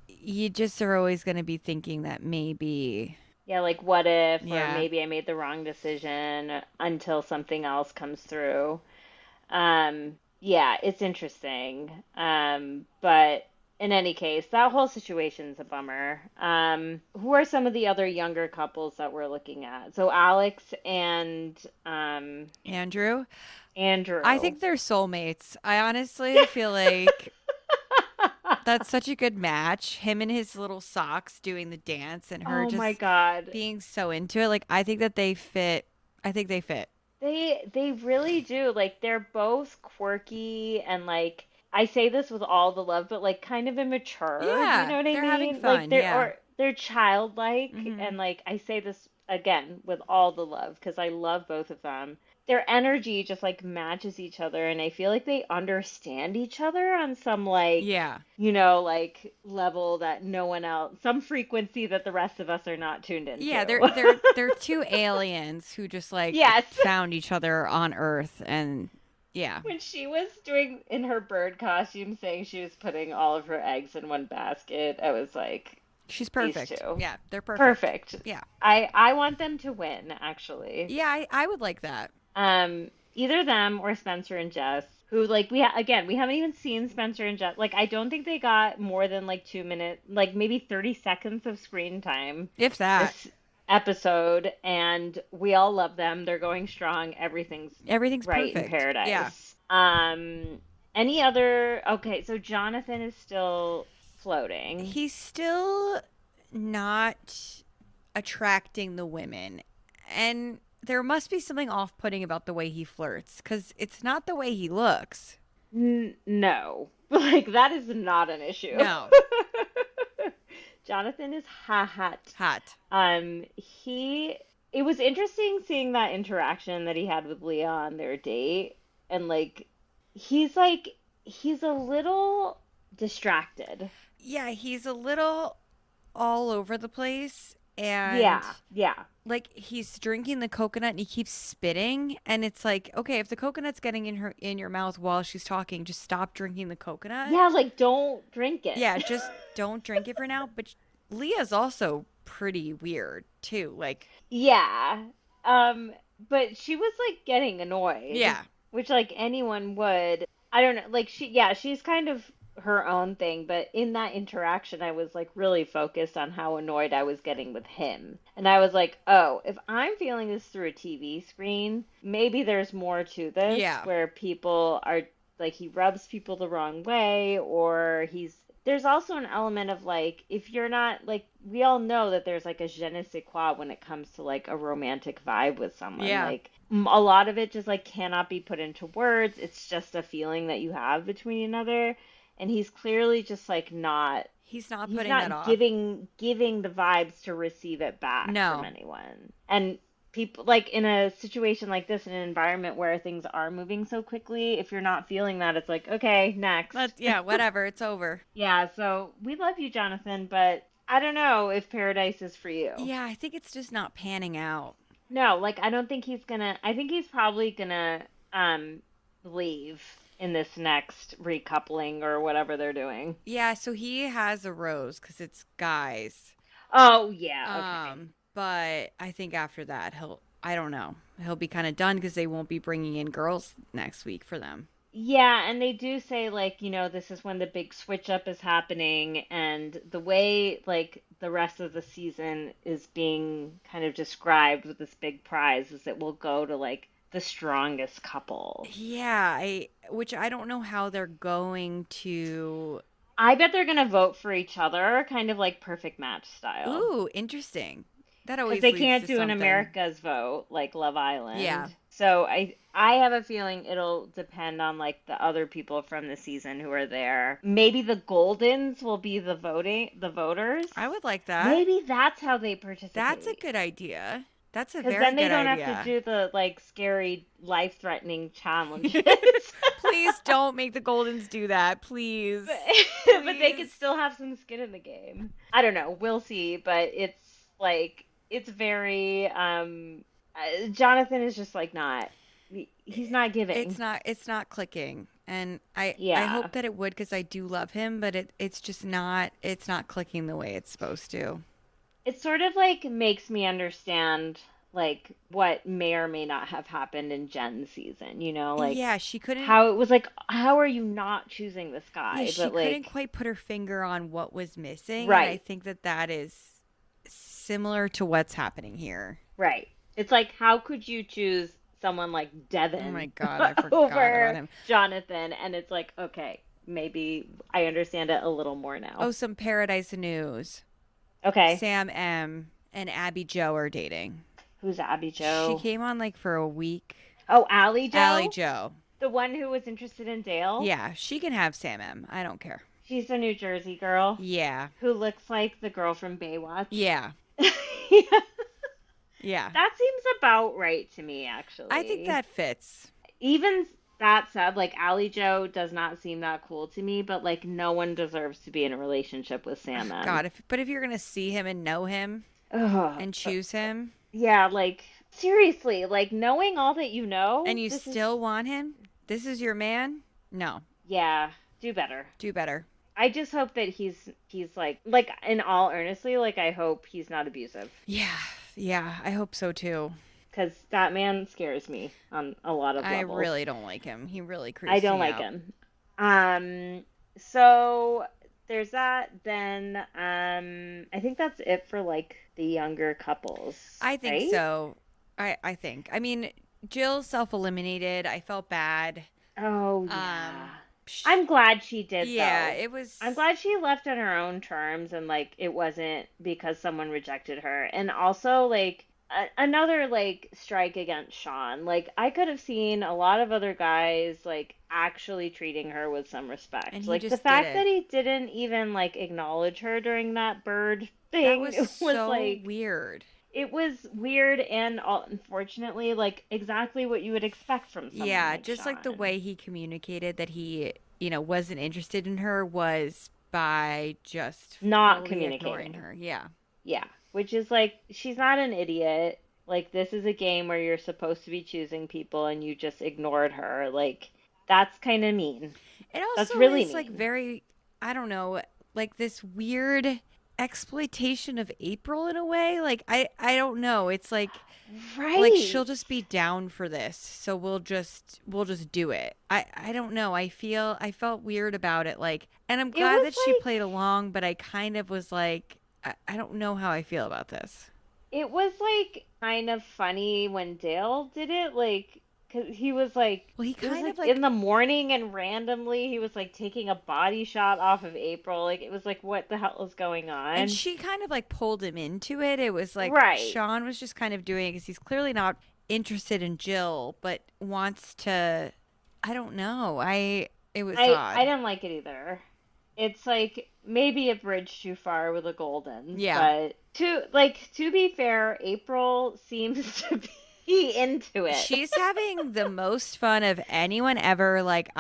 D: you just are always going to be thinking that maybe,
C: Yeah, like what if, or
D: yeah.
C: maybe I made the wrong decision until something else comes through. Yeah, it's interesting. But in any case, that whole situation's a bummer. Who are some of the other younger couples that we're looking at? So Alex and
D: Andrew, I
C: Andrew.
D: think they're soulmates. I honestly feel like that's such a good match. Him in his little socks doing the dance and her
C: Oh my
D: just
C: God.
D: being so into it. Like, I think that they fit. I think they fit.
C: They really do. Like they're both quirky and like I say this with all the love, but like kind of immature. Do you
D: Yeah,
C: know what I
D: they're having
C: mean? Like
D: fun. Yeah.
C: they're childlike
D: Hmm.
C: and like I say this again with all the love because I love both of them. Their energy just like matches each other and I feel like they understand each other on some like
D: Yeah.
C: like level that no one else, some frequency that the rest of us are not tuned
D: Yeah,
C: into.
D: they're two aliens who just like
C: Yes.
D: found each other on Earth and yeah.
C: When she was doing in her bird costume, saying she was putting all of her eggs in one basket, I was like,
D: She's
C: these
D: perfect.
C: two.
D: Yeah, they're perfect.
C: Perfect.
D: Yeah.
C: I want them to win, actually.
D: Yeah, I would like that.
C: Either them or Spencer and Jess, who like again, we haven't even seen Spencer and Jess. Like I don't think they got more than like 2 minutes, like maybe 30 seconds of screen time
D: If that.
C: this episode, and we all love them. They're going strong. Everything's
D: Everything's
C: right in
D: perfect. Yeah.
C: paradise. Any other? Okay, so Jonathan is still floating.
D: He's still not attracting the women. And there must be something off putting about the way he flirts because it's not the way he looks.
C: No, like that is not an issue.
D: No.
C: Jonathan is hot.
D: Hot.
C: He. It was interesting seeing that interaction that he had with Leah on their date, and like he's a little distracted.
D: Yeah, he's a little all over the place and
C: Yeah.
D: like he's drinking the coconut and he keeps spitting and it's like, okay, if the coconut's getting in your mouth while she's talking, just stop drinking the coconut.
C: Yeah, like don't drink it.
D: Yeah, just don't drink it for now. But Leah's also pretty weird too. Like,
C: Yeah. But she was like getting annoyed.
D: yeah.
C: Which like anyone would. I don't know. Like she's kind of her own thing, but in that interaction I was like really focused on how annoyed I was getting with him. And I was like, "Oh, if I'm feeling this through a TV screen, maybe there's more to this
D: Yeah.
C: where people are like he rubs people the wrong way or there's also an element of like if you're not like we all know that there's like a je ne sais quoi when it comes to like a romantic vibe with someone.
D: Yeah.
C: Like a lot of it just like cannot be put into words. It's just a feeling that you have between another. And he's clearly just like
D: He's not
C: he's
D: putting
C: not
D: that off.
C: giving the vibes to receive it back
D: No.
C: from anyone. And people like in a situation like this in an environment where things are moving so quickly, if you're not feeling that, it's like, okay, next.
D: Yeah, whatever, it's over.
C: Yeah, so we love you, Jonathan, but I don't know if paradise is for you.
D: Yeah, I think it's just not panning out.
C: No, like I don't think I think he's probably gonna leave in this next recoupling or whatever they're doing.
D: Yeah, so he has a rose because it's guys.
C: Oh yeah, okay.
D: But I think after that I don't know, he'll be kind of done because they won't be bringing in girls next week for them.
C: Yeah, and they do say like, this is when the big switch up is happening and the way like the rest of the season is being kind of described with this big prize is it will go to like the strongest couple.
D: Yeah, which I don't know how they're going to.
C: I bet they're gonna vote for each other, kind of like perfect match style.
D: Ooh, interesting. That always
C: Because they
D: leads
C: can't
D: to
C: do an
D: something.
C: America's vote like Love Island.
D: Yeah.
C: So I have a feeling it'll depend on like the other people from the season who are there. Maybe the Goldens will be the voters.
D: I would like that.
C: Maybe that's how they participate.
D: That's a good idea. That's a
C: Because
D: very
C: then they
D: good
C: don't
D: idea.
C: have to do the like scary, life-threatening challenges.
D: Please don't make the Goldens do that, please.
C: But they could
D: Please.
C: still have some skin in the game. I don't know. We'll see. But it's like it's very Jonathan is just like not. He's not giving.
D: It's not clicking. And I
C: Yeah.
D: hope that it would because I do love him, but it's just not clicking the way it's supposed to.
C: It sort of like makes me understand like what may or may not have happened in Jen's season, like
D: Yeah, she couldn't
C: how it was like how are you not choosing this
D: yeah,
C: guy?
D: she
C: But
D: couldn't
C: like
D: quite put her finger on what was missing, and I
C: right,
D: think that is similar to what's happening here.
C: right. It's like how could you choose someone like
D: Oh my
C: Devin
D: God, I forgot about
C: over
D: him.
C: Jonathan? And it's like, okay, maybe I understand it a little more now.
D: Oh, some Paradise News.
C: Okay.
D: Sam M and Abby Joe are dating.
C: Who's Abby
D: She
C: Joe?
D: came on like for a week.
C: Oh, Allie
D: Allie
C: Joe?
D: Joe.
C: The one who was interested in Dale?
D: Yeah, she can have Sam M. I don't care.
C: She's a New Jersey girl
D: Yeah.
C: who looks like the girl from Baywatch.
D: Yeah.
C: Yeah.
D: Yeah.
C: That seems about right to me, actually.
D: I think that fits.
C: Even that said, like, Allie Joe does not seem that cool to me, but, like, no one deserves to be in a relationship with Sam M.
D: God, if you're going to see him and know him
C: Ugh.
D: and choose him
C: Yeah, like, seriously, like, knowing all that you know,
D: and you
C: this
D: still want him, this is your man? No.
C: yeah, do better.
D: Do better.
C: I just hope that he's like in all earnestly, like I hope he's not abusive
D: Yeah. Yeah, I hope so too.
C: because that man scares me on a lot of
D: I
C: levels.
D: really don't like him. He really creeps
C: I don't
D: me
C: like
D: out.
C: him. So there's that. Then I think that's it for like the younger couples.
D: I think
C: right?
D: so. I think. I mean, Jill self-eliminated. I felt bad.
C: Oh yeah.
D: Sh-
C: I'm glad she did
D: yeah,
C: though.
D: it was.
C: I'm glad she left on her own terms and like it wasn't because someone rejected her. And also like another like strike against Sean. Like I could have seen a lot of other guys like actually treating her with some respect.
D: And he
C: Like the
D: just
C: fact that
D: didn't.
C: he didn't even like acknowledge her during that bird
D: That
C: thing
D: was
C: was
D: so
C: like
D: weird.
C: it was weird and unfortunately like exactly what you would expect from someone
D: Yeah,
C: like
D: just like the
C: Sean.
D: way he communicated that he, wasn't interested in her was by just
C: Not
D: fully ignoring
C: communicating.
D: her. Yeah.
C: Yeah, which is like she's not an idiot. Like this is a game where you're supposed to be choosing people and you just ignored her. Like that's kind of mean.
D: It
C: That's
D: also
C: really
D: is like
C: mean.
D: very, I don't know, like this weird exploitation of April in a way. Like I don't know. It's like
C: Right.
D: she'll just be down for this. So we'll just do it. I don't know. I felt weird about it like, and I'm
C: It
D: glad
C: was
D: that she played
C: like
D: along, but I kind of was like I don't know how I feel about this.
C: it was like kind of funny when Dale did it like cuz he was like
D: Well, he
C: it was
D: kind of
C: like in
D: like
C: the morning and randomly he was like taking a body shot off of April. Like it was like what the hell is going
D: and
C: on?
D: she kind of like pulled him into it. It was like
C: Right.
D: Sean was just kind of doing it because he's clearly not interested in Jill, but wants to. I don't know. It was
C: I
D: odd.
C: didn't like it either. It's like maybe a bridge too far with the Goldens,
D: Yeah.
C: but to be fair, April seems to be into it.
D: She's having the most fun of anyone ever. Like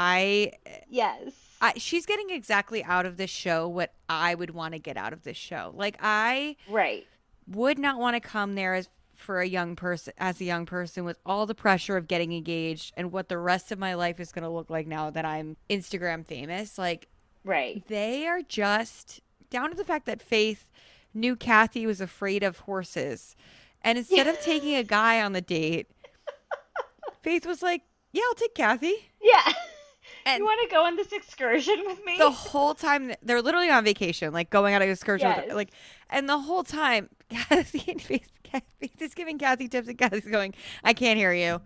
C: Yes.
D: she's getting exactly out of this show what I would want to get out of this show. Like I
C: Right.
D: would not want to come there as a young person with all the pressure of getting engaged and what the rest of my life is going to look like now that I'm Instagram famous. Like
C: Right.
D: they are just down to the fact that Faith knew Kathy was afraid of horses. And instead of taking a guy on the date, Faith was like, "Yeah, I'll take Kathy."
C: Yeah. You
D: And
C: want to go on this excursion with me?
D: the whole time they're literally on vacation, like going on an excursion,
C: Yes.
D: like, and the whole time Kathy and Faith is giving Kathy tips, and Kathy's going, "I can't hear you."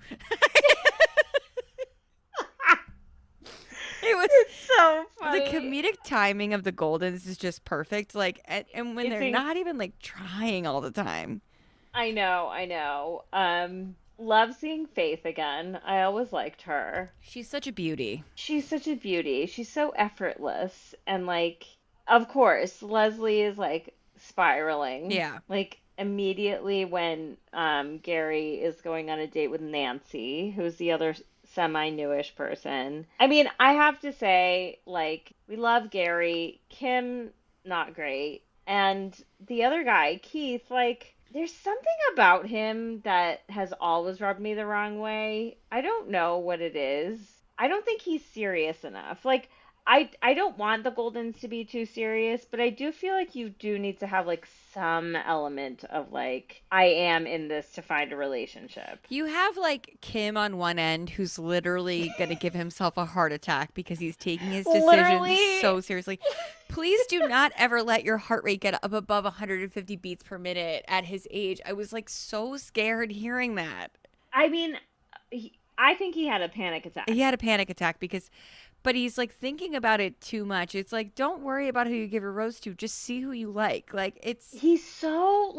D: It was
C: It's so
D: the
C: funny.
D: comedic timing of the Goldens is just perfect. Like, and when
C: It's
D: they're
C: in-
D: not even like trying all the time.
C: I know, I know. Love seeing Faith again. I always liked her.
D: She's such a beauty.
C: She's such a beauty. She's so effortless. And like, of course, Leslie is like spiraling.
D: Yeah.
C: Like, immediately when Gary is going on a date with Nancy, who's the other semi-newish person. I mean, I have to say, like, we love Gary. Kim, not great. And the other guy, Keith, like, there's something about him that has always rubbed me the wrong way. I don't know what it is. I don't think he's serious enough. Like, I don't want the Goldens to be too serious, but I do feel like you do need to have like some element of like I am in this to find a relationship.
D: You have like Kim on one end who's literally going to give himself a heart attack because he's taking his decisions
C: Literally.
D: so seriously. Please do not ever let your heart rate get up above 150 beats per minute at his age. I was like so scared hearing that.
C: I mean, I think he had a panic attack.
D: He had a panic attack but he's like thinking about it too much. It's like, don't worry about who you give your rose to. Just see who you like. Like
C: He's so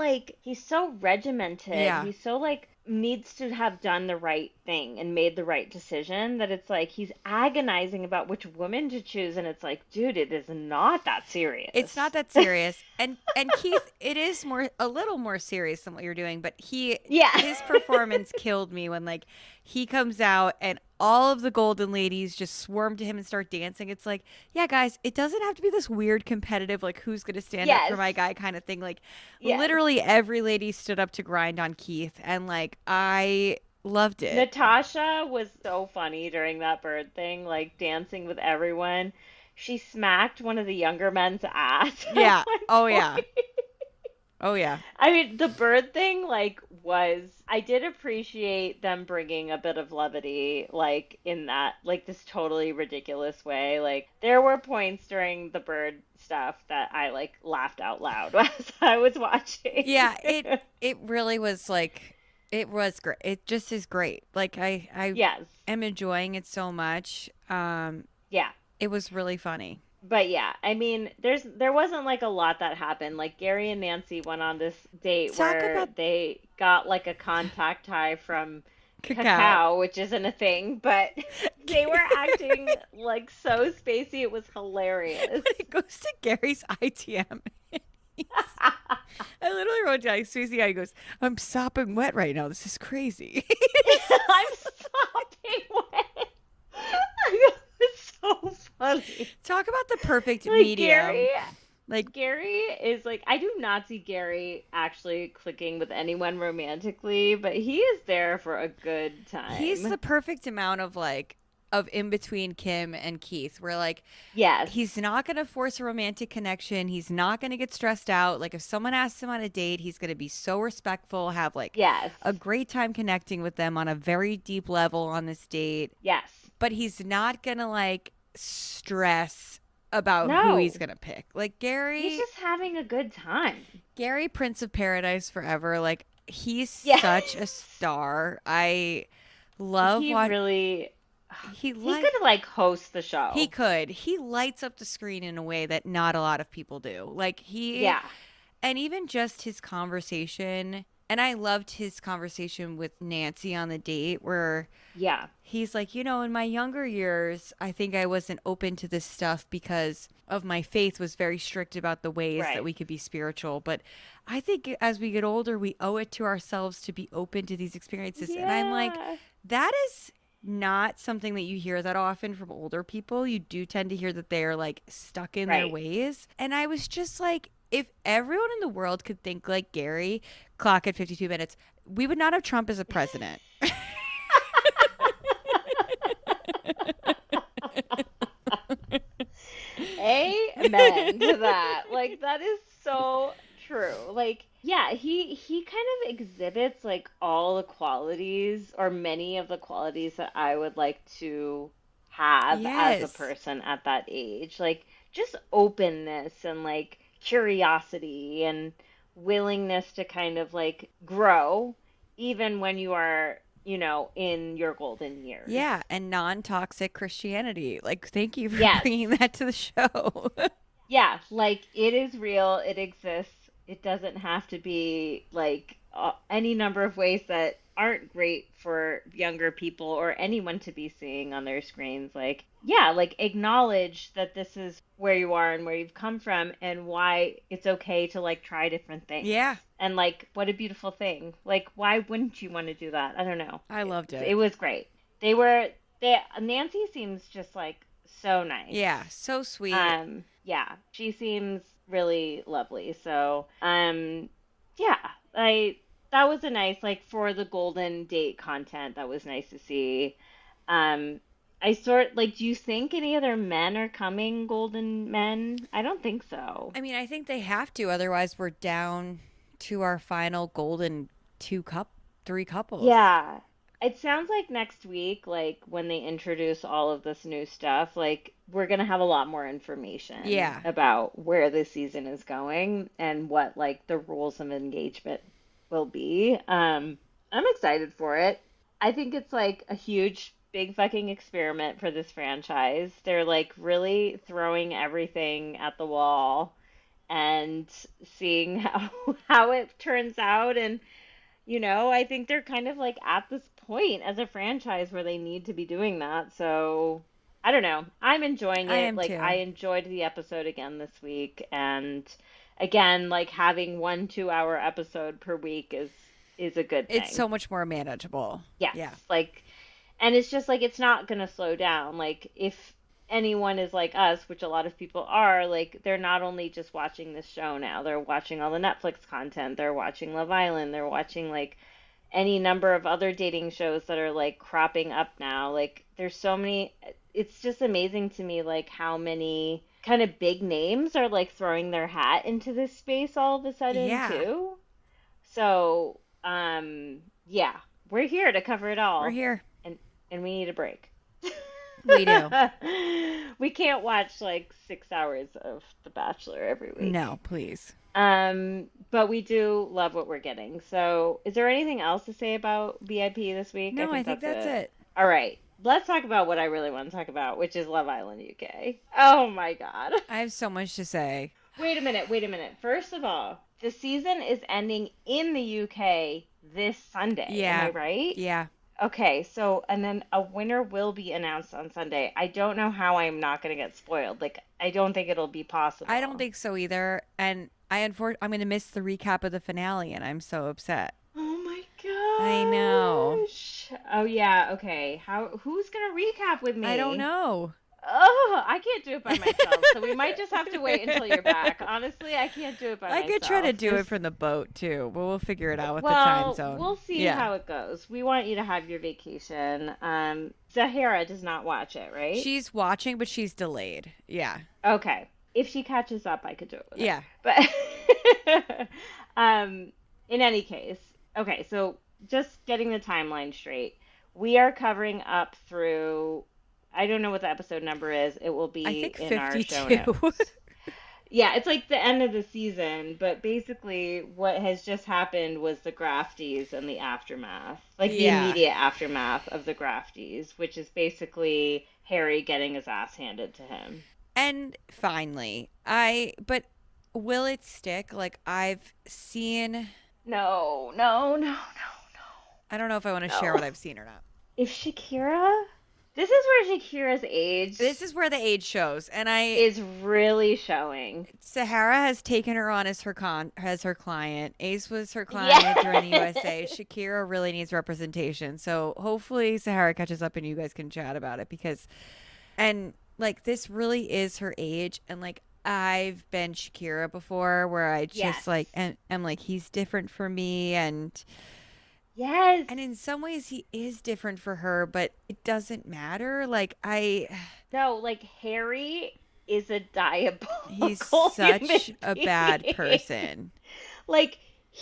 C: regimented.
D: Yeah.
C: He's so like needs to have done the right thing and made the right decision that it's like he's agonizing about which woman to choose, and it's like, dude, it is not that serious.
D: It's not that serious. And Keith, it is a little more serious than what you're doing, but his performance killed me when like he comes out and all of the golden ladies just swarm to him and start dancing. It's like, yeah, guys, it doesn't have to be this weird competitive, like who's going to stand up for my guy kind of thing. Like literally every lady stood up to grind on Keith. And like, I loved it.
C: Natasha was so funny during that bird thing, like dancing with everyone. She smacked one of the younger men's ass.
D: Yeah. Oh, yeah. Oh, yeah.
C: I mean, the bird thing, like, I did appreciate them bringing a bit of levity, like, in that, like, this totally ridiculous way. Like, there were points during the bird stuff that I, like, laughed out loud as I was watching.
D: Yeah, it really was, like, it was great. It just is great. Like, I am enjoying it so much.
C: Yeah.
D: It was really funny.
C: But yeah, I mean, there wasn't like a lot that happened. Like Gary and Nancy went on this date where they got like a contact high from cacao, which isn't a thing, but they were acting like so spacey. It was hilarious.
D: When it goes to Gary's ITM. I literally wrote down Swayze guy. He goes, "I'm sopping wet right now. This is crazy."
C: I'm sopping wet. It's so funny.
D: Talk about the perfect medium.
C: Gary is like, I do not see Gary actually clicking with anyone romantically, but he is there for a good time.
D: He's the perfect amount of like of in between Kim and Keith, where like,
C: yes,
D: he's not going to force a romantic connection. He's not going to get stressed out. Like if someone asks him on a date, he's going to be so respectful, have like a great time connecting with them on a very deep level on this date.
C: Yes.
D: But he's not going to like stress about who he's going to pick. Like Gary.
C: He's just having a good time.
D: Gary, Prince of Paradise forever. Like he's such a star. I love he
C: could like host the show.
D: He could. He lights up the screen in a way that not a lot of people do. Like and even just his conversation. And I loved his conversation with Nancy on the date where he's like, you know, in my younger years, I think I wasn't open to this stuff because of my faith was very strict about the ways that we could be spiritual. But I think as we get older, we owe it to ourselves to be open to these experiences. And I'm like, that is not something that you hear that often from older people. You do tend to hear that they're like stuck in their ways. And I was just like, if everyone in the world could think like Gary, clock at 52 minutes, we would not have Trump as a president.
C: Amen to that. Like, that is so true. Like, yeah, he kind of exhibits like all the qualities or many of the qualities that I would like to have as a person at that age. Like, just openness and like curiosity and willingness to kind of like grow even when you are, you know, in your golden years.
D: Yeah, and non-toxic Christianity. Like, thank you for bringing that to the show.
C: Yeah, like it is real, it exists. It doesn't have to be like any number of ways that aren't great for younger people or anyone to be seeing on their screens. Like, yeah, like acknowledge that this is where you are and where you've come from and why it's okay to like try different things.
D: Yeah.
C: And like, what a beautiful thing. Like, why wouldn't you want to do that? I don't know.
D: I loved it.
C: It was great. They Nancy seems just like so nice.
D: Yeah, so sweet.
C: Yeah, she seems really lovely. So, yeah, that was a nice, like, for the golden date content, that was nice to see. Um, do you think any other men are coming, golden men? I don't think so.
D: I mean, I think they have to, otherwise we're down to our final golden three couples.
C: Yeah. It sounds like next week, like when they introduce all of this new stuff, like we're gonna have a lot more information
D: Yeah.
C: about where the season is going and what like the rules of engagement will be. I'm excited for it. I think it's like a huge, big fucking experiment for this franchise. They're like really throwing everything at the wall and seeing how it turns out. And I think they're kind of like at this point as a franchise where they need to be doing that. So I don't know. I'm enjoying
D: I
C: it.
D: am
C: Like
D: too.
C: I enjoyed the episode again this week, and again, like having 1 2 hour episode per week is a good thing.
D: It's so much more manageable.
C: Yes.
D: Yeah.
C: Like, and it's just like it's not gonna slow down. Like if anyone is like us, which a lot of people are, like they're not only just watching this show now, they're watching all the Netflix content, they're watching Love Island, they're watching like any number of other dating shows that are like cropping up now. Like there's so many, it's just amazing to me like how many kind of big names are like throwing their hat into this space all of a sudden
D: Yeah.
C: too. So, yeah, we're here to cover it all.
D: We're here.
C: And we need a break.
D: We do.
C: We can't watch like 6 hours of The Bachelor every week.
D: No, please.
C: But we do love what we're getting. So, is there anything else to say about VIP this week?
D: No, I think that's it.
C: All right. Let's talk about what I really want to talk about, which is Love Island UK. Oh my God.
D: I have so much to say.
C: Wait a minute. First of all, the season is ending in the UK this Sunday.
D: Yeah.
C: Am I right?
D: Yeah.
C: Okay, so, and then a winner will be announced on Sunday. I don't know how I'm not going to get spoiled. Like, I don't think it'll be possible.
D: I don't think so either. And I'm going to miss the recap of the finale, and I'm so upset.
C: Oh my God.
D: I know.
C: Oh yeah, okay. Who's going to recap with me?
D: I don't know.
C: Oh, I can't do it by myself. So we might just have to wait until you're back. Honestly, I can't do it by myself.
D: I could try to do it from the boat too, but we'll figure it out with the time zone.
C: We'll see how it goes. We want you to have your vacation. Zahara does not watch it, right?
D: She's watching, but she's delayed. Yeah.
C: Okay. If she catches up, I could do it with her.
D: Yeah.
C: But in any case, okay, so just getting the timeline straight. We are covering up through, I don't know what the episode number is. It will be
D: I think
C: in
D: 52.
C: our show notes. Yeah, it's like the end of the season, but basically what has just happened was the Grafties and the aftermath. Like the immediate aftermath of the Grafties, which is basically Harry getting his ass handed to him.
D: And finally, but will it stick? Like I've seen.
C: No.
D: I don't know if I want to share what I've seen or not.
C: If Shakira, this is where Shakira's age.
D: This is where the age shows, and
C: is really showing.
D: Sahara has taken her on as her client. Ace was her client during the USA. Shakira really needs representation, so hopefully Sahara catches up and you guys can chat about it and like this really is her age, and like I've been Shakira before, where I just like and I'm like he's different for me and.
C: Yes.
D: And in some ways he is different for her, but it doesn't matter. Like
C: No, like Harry is a diabolical
D: he's such a
C: being.
D: bad person.
C: Like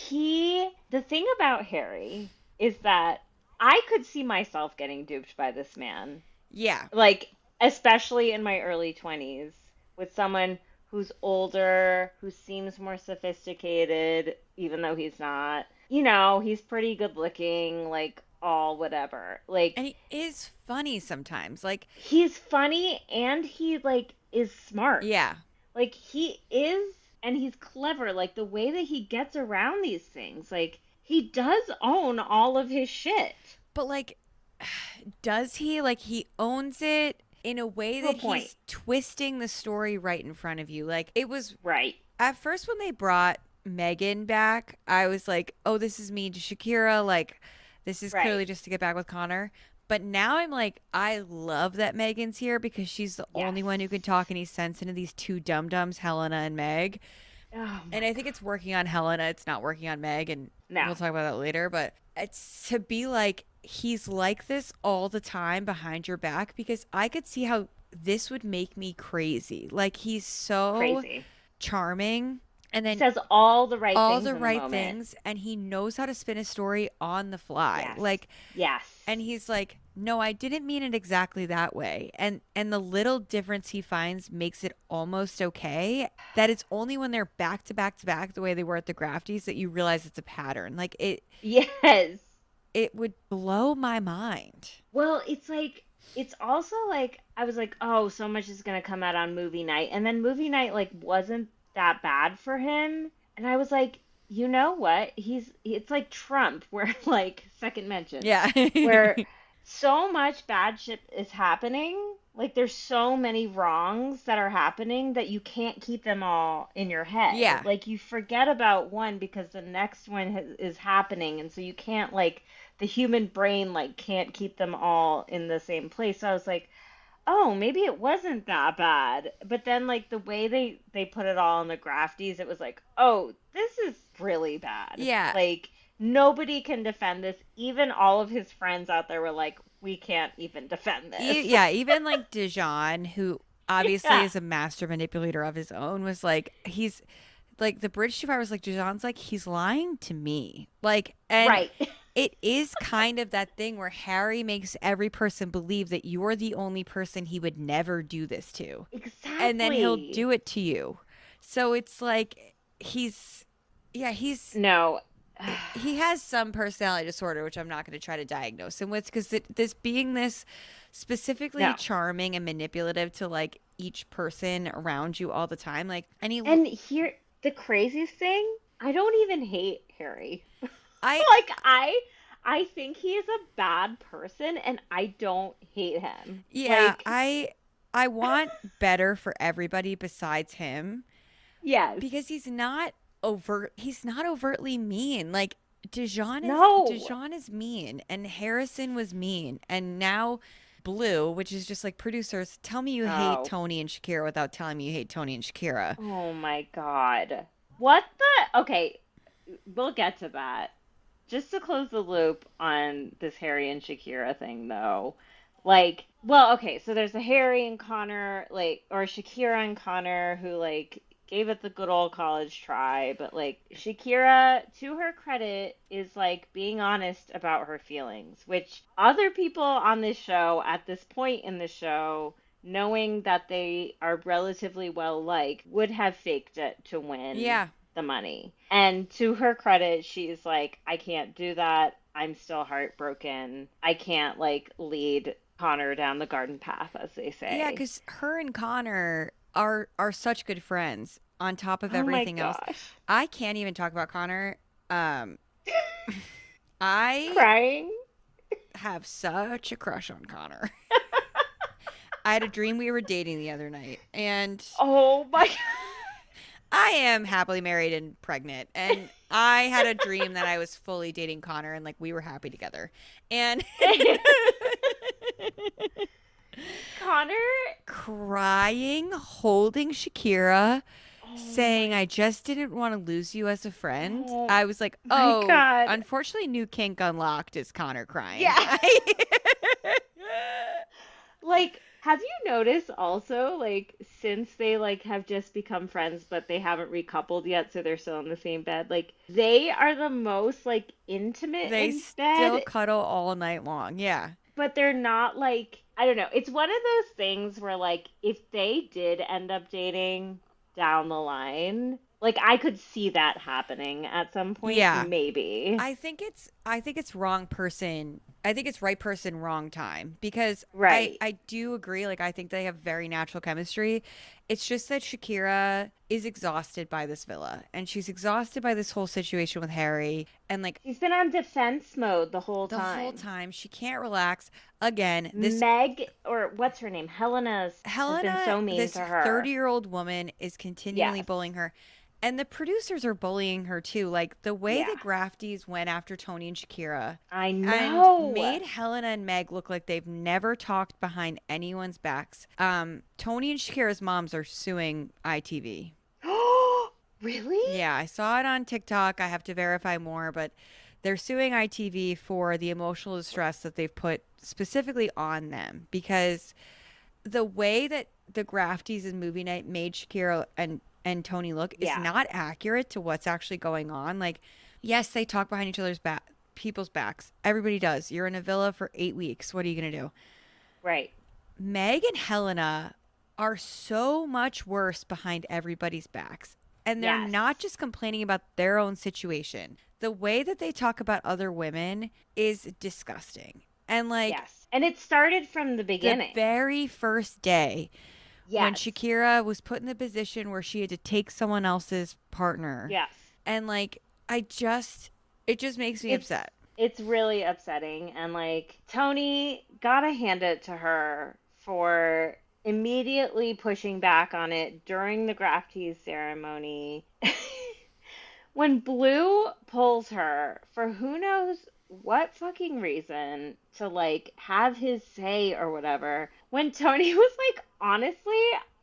C: the thing about Harry is that I could see myself getting duped by this man.
D: Yeah.
C: Like especially in my early 20s with someone who's older, who seems more sophisticated even though he's not. He's pretty good looking, like, all whatever. Like,
D: and he is funny sometimes. Like,
C: he's funny and he, like, is smart.
D: Yeah.
C: Like, he is, and he's clever. Like, the way that he gets around these things. Like, he does own all of his shit.
D: But, like, does he? Like, he owns it in a way that he's twisting the story right in front of you. Like, it was...
C: Right.
D: At first when they brought Megan back, I was like, oh, this is mean to Shakira. Like, this is
C: Right.
D: clearly just to get back with Connor. But now I'm like, I love that Megan's here because she's the
C: Yes.
D: only one who can talk any sense into these two dum dums, Helena and Meg.
C: Oh
D: And
C: my
D: I think it's working on Helena. It's not working on Meg, and
C: No.
D: we'll talk about that later. But it's to be like, he's like this all the time behind your back because I could see how this would make me crazy. Like, he's so
C: Crazy.
D: charming. And
C: He
D: then
C: says all the right
D: all
C: things
D: the
C: in the
D: right
C: moment.
D: things, and he knows how to spin a story on the fly.
C: Yes.
D: Like,
C: Yes.
D: and he's like, no, I didn't mean it exactly that way. And the little difference he finds makes it almost okay. That it's only when they're back to back to back the way they were at the Grafties that you realize it's a pattern. Like,
C: Yes.
D: it would blow my mind.
C: Well, it's also like I was like, oh, so much is gonna come out on movie night, and then movie night like wasn't that bad for him, and I was like, you know what? It's like Trump, where like second mention,
D: Yeah.
C: where so much bad shit is happening. Like there's so many wrongs that are happening that you can't keep them all in your head.
D: Yeah.
C: Like you forget about one because the next one is happening, and so you can't like the human brain like can't keep them all in the same place. So I was like, oh, maybe it wasn't that bad. But then like the way they put it all in the Grafties, it was like, oh, this is really bad.
D: Yeah.
C: Like nobody can defend this. Even all of his friends out there were like, we can't even defend this.
D: Yeah, even like Dijon, who obviously
C: Yeah.
D: is a master manipulator of his own, was like, he's like, the British Survivor was like, Dijon's like, he's lying to me. Like, and
C: Right.
D: it is kind of that thing where Harry makes every person believe that you're the only person he would never do this to.
C: Exactly.
D: And then he'll do it to you. So it's like, he's
C: No.
D: he has some personality disorder, which I'm not going to try to diagnose him with, because this being this specifically
C: No.
D: charming and manipulative to like each person around you all the time, like, and
C: And here, the craziest thing, I don't even hate Harry.
D: I
C: Like I think he is a bad person and I don't hate him.
D: yeah,
C: Like,
D: I want better for everybody besides him,
C: yes.
D: because he's not overtly mean. Like, Dijon
C: No.
D: is mean, and Harrison was mean, and now Blue, which is just like, producers, tell me you hate
C: Oh.
D: Tony and Shakira without telling me you hate Tony and Shakira.
C: Oh my God. What the? Okay, we'll get to that. Just to close the loop on this Harry and Shakira thing, though. Like, well, okay, so there's a Harry and Connor, like, or Shakira and Connor who, like, gave it the good old college try, but, like, Shakira, to her credit, is, like, being honest about her feelings, which other people on this show, at this point in the show, knowing that they are relatively well liked, would have faked it to win
D: Yeah.
C: the money. And to her credit, she's like, I can't do that. I'm still heartbroken. I can't like lead Connor down the garden path, as they say.
D: Yeah, because her and Connor are such good friends. On top of
C: Oh my
D: everything else,
C: gosh.
D: I can't even talk about Connor. I
C: Crying.
D: have such a crush on Connor. I had a dream we were dating the other night, and
C: Oh my
D: I am happily married and pregnant, and I had a dream that I was fully dating Connor, and like we were happy together. And
C: Connor.
D: crying, holding Shakira,
C: Oh
D: saying, I just didn't want to lose you as a friend.
C: Oh
D: I was like,
C: my
D: oh,
C: God.
D: unfortunately, new kink unlocked is Connor crying.
C: Yeah. Like, have you noticed also, like, since they, like, have just become friends, but they haven't recoupled yet, so they're still in the same bed, like, they are the most, like, intimate
D: They
C: in
D: still
C: bed,
D: cuddle all night long. Yeah.
C: but they're not, like, I don't know. It's one of those things where, like, if they did end up dating down the line, like, I could see that happening at some point,
D: Yeah.
C: maybe.
D: I think it's wrong person. I think it's right person, wrong time, because
C: Right.
D: I do agree. Like, I think they have very natural chemistry. It's just that Shakira is exhausted by this villa, and she's exhausted by this whole situation with Harry, and like
C: She's been on defense mode the whole
D: the
C: time.
D: whole time she can't relax. Again, this
C: Meg, or what's her name? Has been so mean
D: this
C: to her.
D: 30-year-old woman is continually
C: Yes.
D: bullying her. And the producers are bullying her too. Like the way
C: Yeah.
D: the Grafties went after Tony and Shakira
C: I
D: and
C: know.
D: made Helena and Meg look like they've never talked behind anyone's backs. Tony and Shakira's moms are suing ITV.
C: Really?
D: Yeah, I saw it on TikTok. I have to verify more, but they're suing ITV for the emotional distress that they've put specifically on them because the way that the Grafties in movie night made Shakira and Tony look is
C: Yeah.
D: not accurate to what's actually going on. Like, yes, they talk behind each other's people's backs. Everybody does. You're in a villa for 8 weeks. What are you going to do?
C: Right.
D: Meg and Helena are so much worse behind everybody's backs. And they're
C: Yes.
D: not just complaining about their own situation. The way that they talk about other women is disgusting. And like
C: Yes. And it started from the beginning.
D: the very first day when
C: Yes.
D: Shakira was put in the position where she had to take someone else's partner.
C: Yes.
D: And like it just makes me upset.
C: It's really upsetting. And like Tony, gotta hand it to her for immediately pushing back on it during the Grafties ceremony. When Blue pulls her for who knows what fucking reason to like have his say or whatever, when Tony was like, honestly,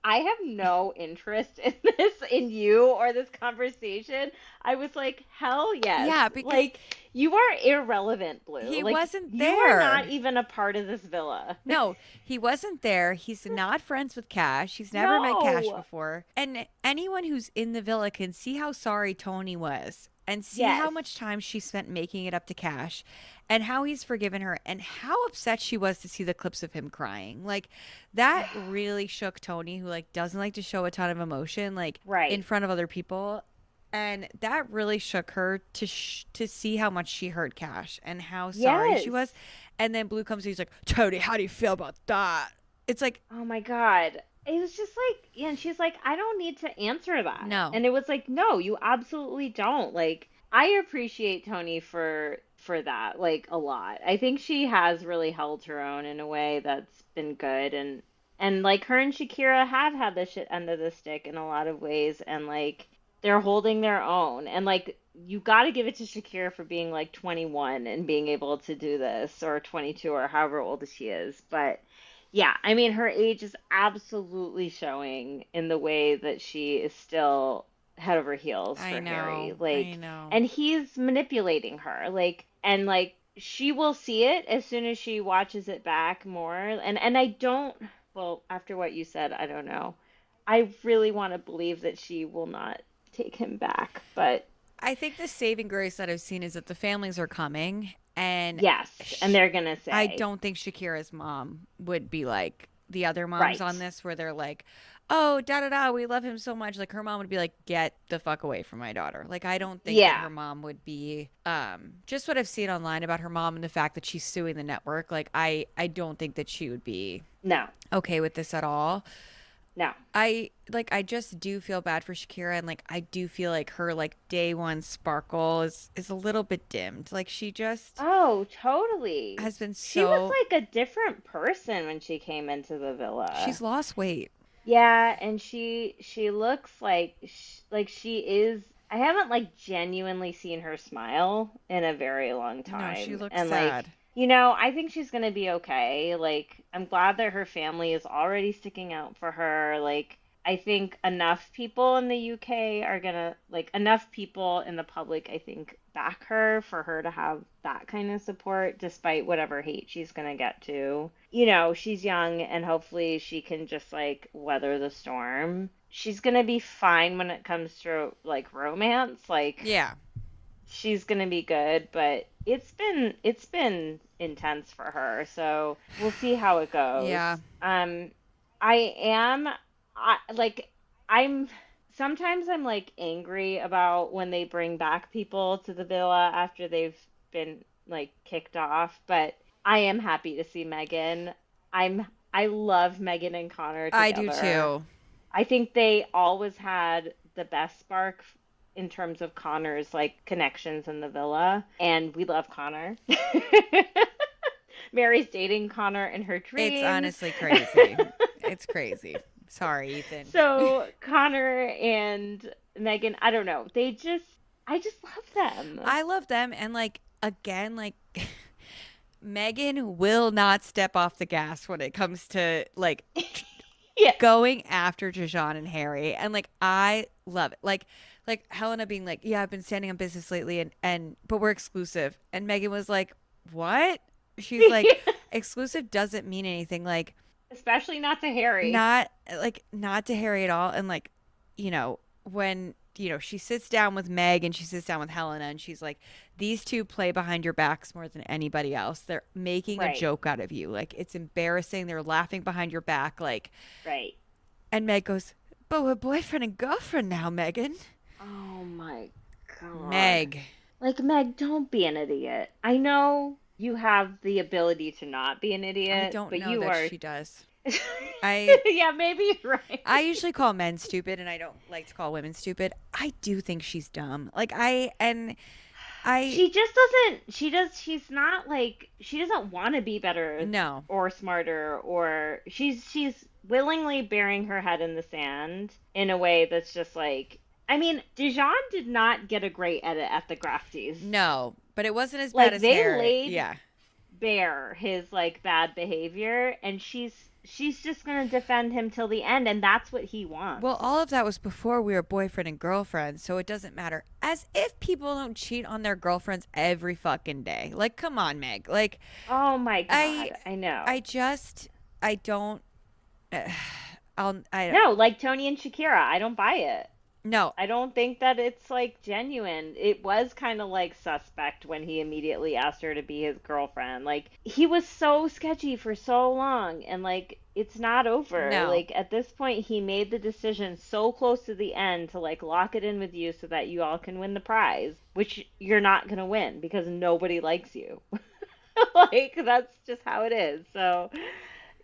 C: I have no interest in this, in you or this conversation. I was like, hell yes.
D: Yeah, because
C: like you are irrelevant, Blue.
D: he
C: like,
D: wasn't
C: You
D: there.
C: are not even a part of this villa.
D: No, he wasn't there. He's not friends with Cash. He's never met Cash
C: No.
D: before. And anyone who's in the villa can see how sorry Tony was and see
C: Yes.
D: how much time she spent making it up to Cash and how he's forgiven her and how upset she was to see the clips of him crying. Like that really shook Tony, who like doesn't like to show a ton of emotion like
C: Right.
D: in front of other people. And that really shook her to see how much she hurt Cash and how sorry she
C: Yes.
D: was. And then Blue comes and he's like, Tony, how do you feel about that? It's like,
C: Oh my God. It was just like, yeah, and she's like, I don't need to answer that.
D: No.
C: And it was like, no, you absolutely don't. Like, I appreciate Tony for that, like, a lot. I think she has really held her own in a way that's been good. And like, her and Shakira have had the shit end of the stick in a lot of ways. And like, they're holding their own. And like, you got to give it to Shakira for being like 21 and being able to do this, or 22 or however old she is. But yeah, I mean, her age is absolutely showing in the way that she is still head over heels for Harry. Like,
D: I know.
C: and he's manipulating her. Like, and like, she will see it as soon as she watches it back more. And I don't, well, after what you said, I don't know. I really want to believe that she will not take him back, but
D: I think the saving grace that I've seen is that the families are coming. And
C: yes, and they're going to say,
D: I don't think Shakira's mom would be like the other moms
C: Right.
D: on this, where they're like, oh, da da da, we love him so much. Like her mom would be like, get the fuck away from my daughter. Like I don't think
C: Yeah.
D: that her mom would be. Just what I've seen online about her mom and the fact that she's suing the network. Like I don't think that she would be
C: no,
D: okay with this at all.
C: no.
D: I just do feel bad for Shakira, and like I do feel like her like day one sparkle is a little bit dimmed. Like she just
C: Oh, totally.
D: has been
C: She was
D: so
C: like a different person when she came into the villa.
D: she's lost weight.
C: Yeah, and she looks like she is. I haven't like genuinely seen her smile in a very long time.
D: No, she looks
C: and
D: sad.
C: like, I think she's gonna be okay. Like, I'm glad that her family is already sticking out for her. Like, I think enough people in the UK are gonna, like, enough people in the public, I think, back her for her to have that kind of support, despite whatever hate she's gonna get to. She's young, and hopefully she can just, like, weather the storm. She's gonna be fine when it comes to, like, romance. Like,
D: Yeah.
C: she's gonna be good, but it's been intense for her, so we'll see how it goes.
D: Yeah.
C: I'm sometimes I'm like angry about when they bring back people to the villa after they've been like kicked off, but I am happy to see Megan. I love Megan and Connor together.
D: I do too.
C: I think they always had the best spark in terms of Connor's like connections in the villa, and we love Connor. Mary's dating Connor in her dreams.
D: It's honestly crazy. It's crazy. Sorry, Ethan.
C: So Connor and Megan, I don't know. I just love them.
D: I love them. And like, again, like, Megan will not step off the gas when it comes to like
C: Yeah.
D: going after JaNa and Harry. And like, I love it. Like Helena being like, yeah, I've been standing on business lately and but we're exclusive. And Megan was like, what? She's like, exclusive doesn't mean anything. Like,
C: Especially not to Harry.
D: not to Harry at all. And like, when she sits down with Meg and she sits down with Helena and she's like, these two play behind your backs more than anybody else. They're making a joke out of you. Like, it's embarrassing. They're laughing behind your back. Like,
C: right.
D: And Meg goes, but we're boyfriend and girlfriend now, Megan.
C: Oh my God.
D: Meg.
C: Like, Meg, don't be an idiot. I know you have the ability to not be an idiot.
D: I don't
C: but
D: know
C: you
D: that
C: are...
D: she does.
C: Yeah, maybe you're right.
D: I usually call men stupid, and I don't like to call women stupid. I do think she's dumb.
C: She just doesn't. She's not like, she doesn't want to be better.
D: No.
C: Or smarter, or she's willingly burying her head in the sand in a way that's just like, I mean, Dijon did not get a great edit at the Grafties.
D: No, but it wasn't as
C: Like,
D: bad as
C: they
D: Harry.
C: laid bare his like bad behavior, and she's just gonna defend him till the end, and that's what he wants.
D: Well, all of that was before we were boyfriend and girlfriend, so it doesn't matter. As if people don't cheat on their girlfriends every fucking day. Like, come on, Meg. Like,
C: oh my God, I know.
D: I don't.
C: No, like Tony and Shakira, I don't buy it.
D: No.
C: I don't think that it's like genuine. It was kind of like suspect when he immediately asked her to be his girlfriend. Like, he was so sketchy for so long, and like, it's not over.
D: No.
C: Like, at this point, he made the decision so close to the end to like lock it in with you so that you all can win the prize, which you're not going to win because nobody likes you. Like, that's just how it is. So,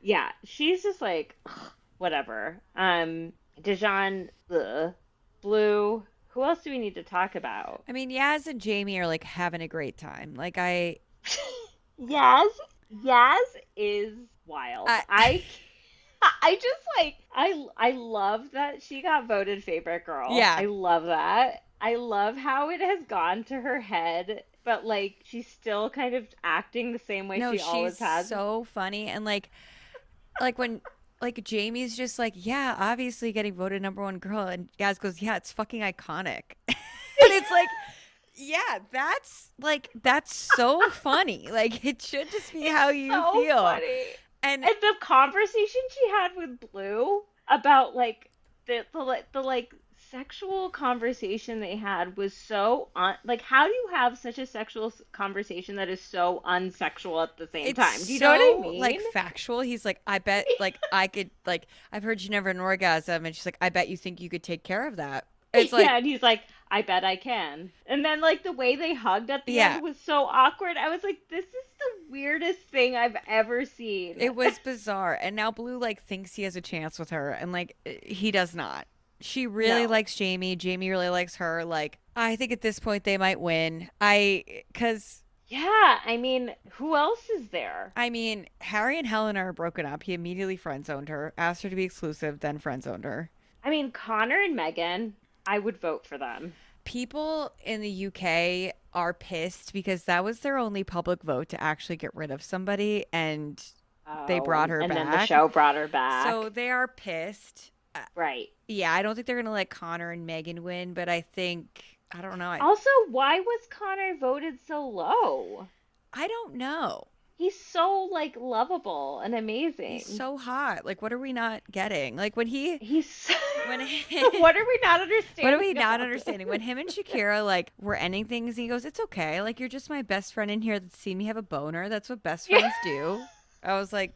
C: yeah, she's just like, ugh, whatever. Dijon, Blue. Who else do we need to talk about?
D: I mean, Yaz and Jamie are like having a great time. Like,
C: Yaz is wild. I just like, I love that she got voted favorite girl.
D: Yeah.
C: I love that. I love how it has gone to her head, but like, she's still kind of acting the same way she always has.
D: She's so funny. And like when like Jamie's just like, yeah, obviously getting voted number one girl, and Yaz goes, yeah, it's fucking iconic. And it's like, yeah, that's so funny. Like, it should just be how you feel.
C: Funny.
D: And
C: the conversation she had with Blue about like the like sexual conversation they had was so like, how do you have such a sexual conversation that is so unsexual at the same time? Do you know what I mean?
D: Like, factual. He's like, I bet like I could, like, I've heard you never had an orgasm, and she's like, I bet you think you could take care of that. It's like,
C: yeah, and he's like, I bet I can. And then like the way they hugged at the end was so awkward. I was like, this is the weirdest thing I've ever seen.
D: It was bizarre. And now Blue like thinks he has a chance with her, and like, he does not. She really likes Jamie. Jamie really likes her. Like, I think at this point they might win.
C: Yeah, I mean, who else is there?
D: I mean, Harry and Helena are broken up. He immediately friend-zoned her, asked her to be exclusive, then friend-zoned her.
C: I mean, Connor and Megan, I would vote for them.
D: People in the UK are pissed because that was their only public vote to actually get rid of somebody, and they brought her back.
C: And then the show brought her back.
D: So they are pissed.
C: Right.
D: Yeah, I don't think they're going to let Connor and Megan win, but I don't know.
C: Also, why was Connor voted so low?
D: I don't know.
C: He's so, like, lovable and amazing.
D: He's so hot. Like, what are we not getting? Like, when
C: He's so... What are we not understanding?
D: What are we not understanding? When him and Shakira, like, were ending things, and he goes, it's okay. Like, you're just my best friend in here that's seen me have a boner. That's what best friends do. I was like,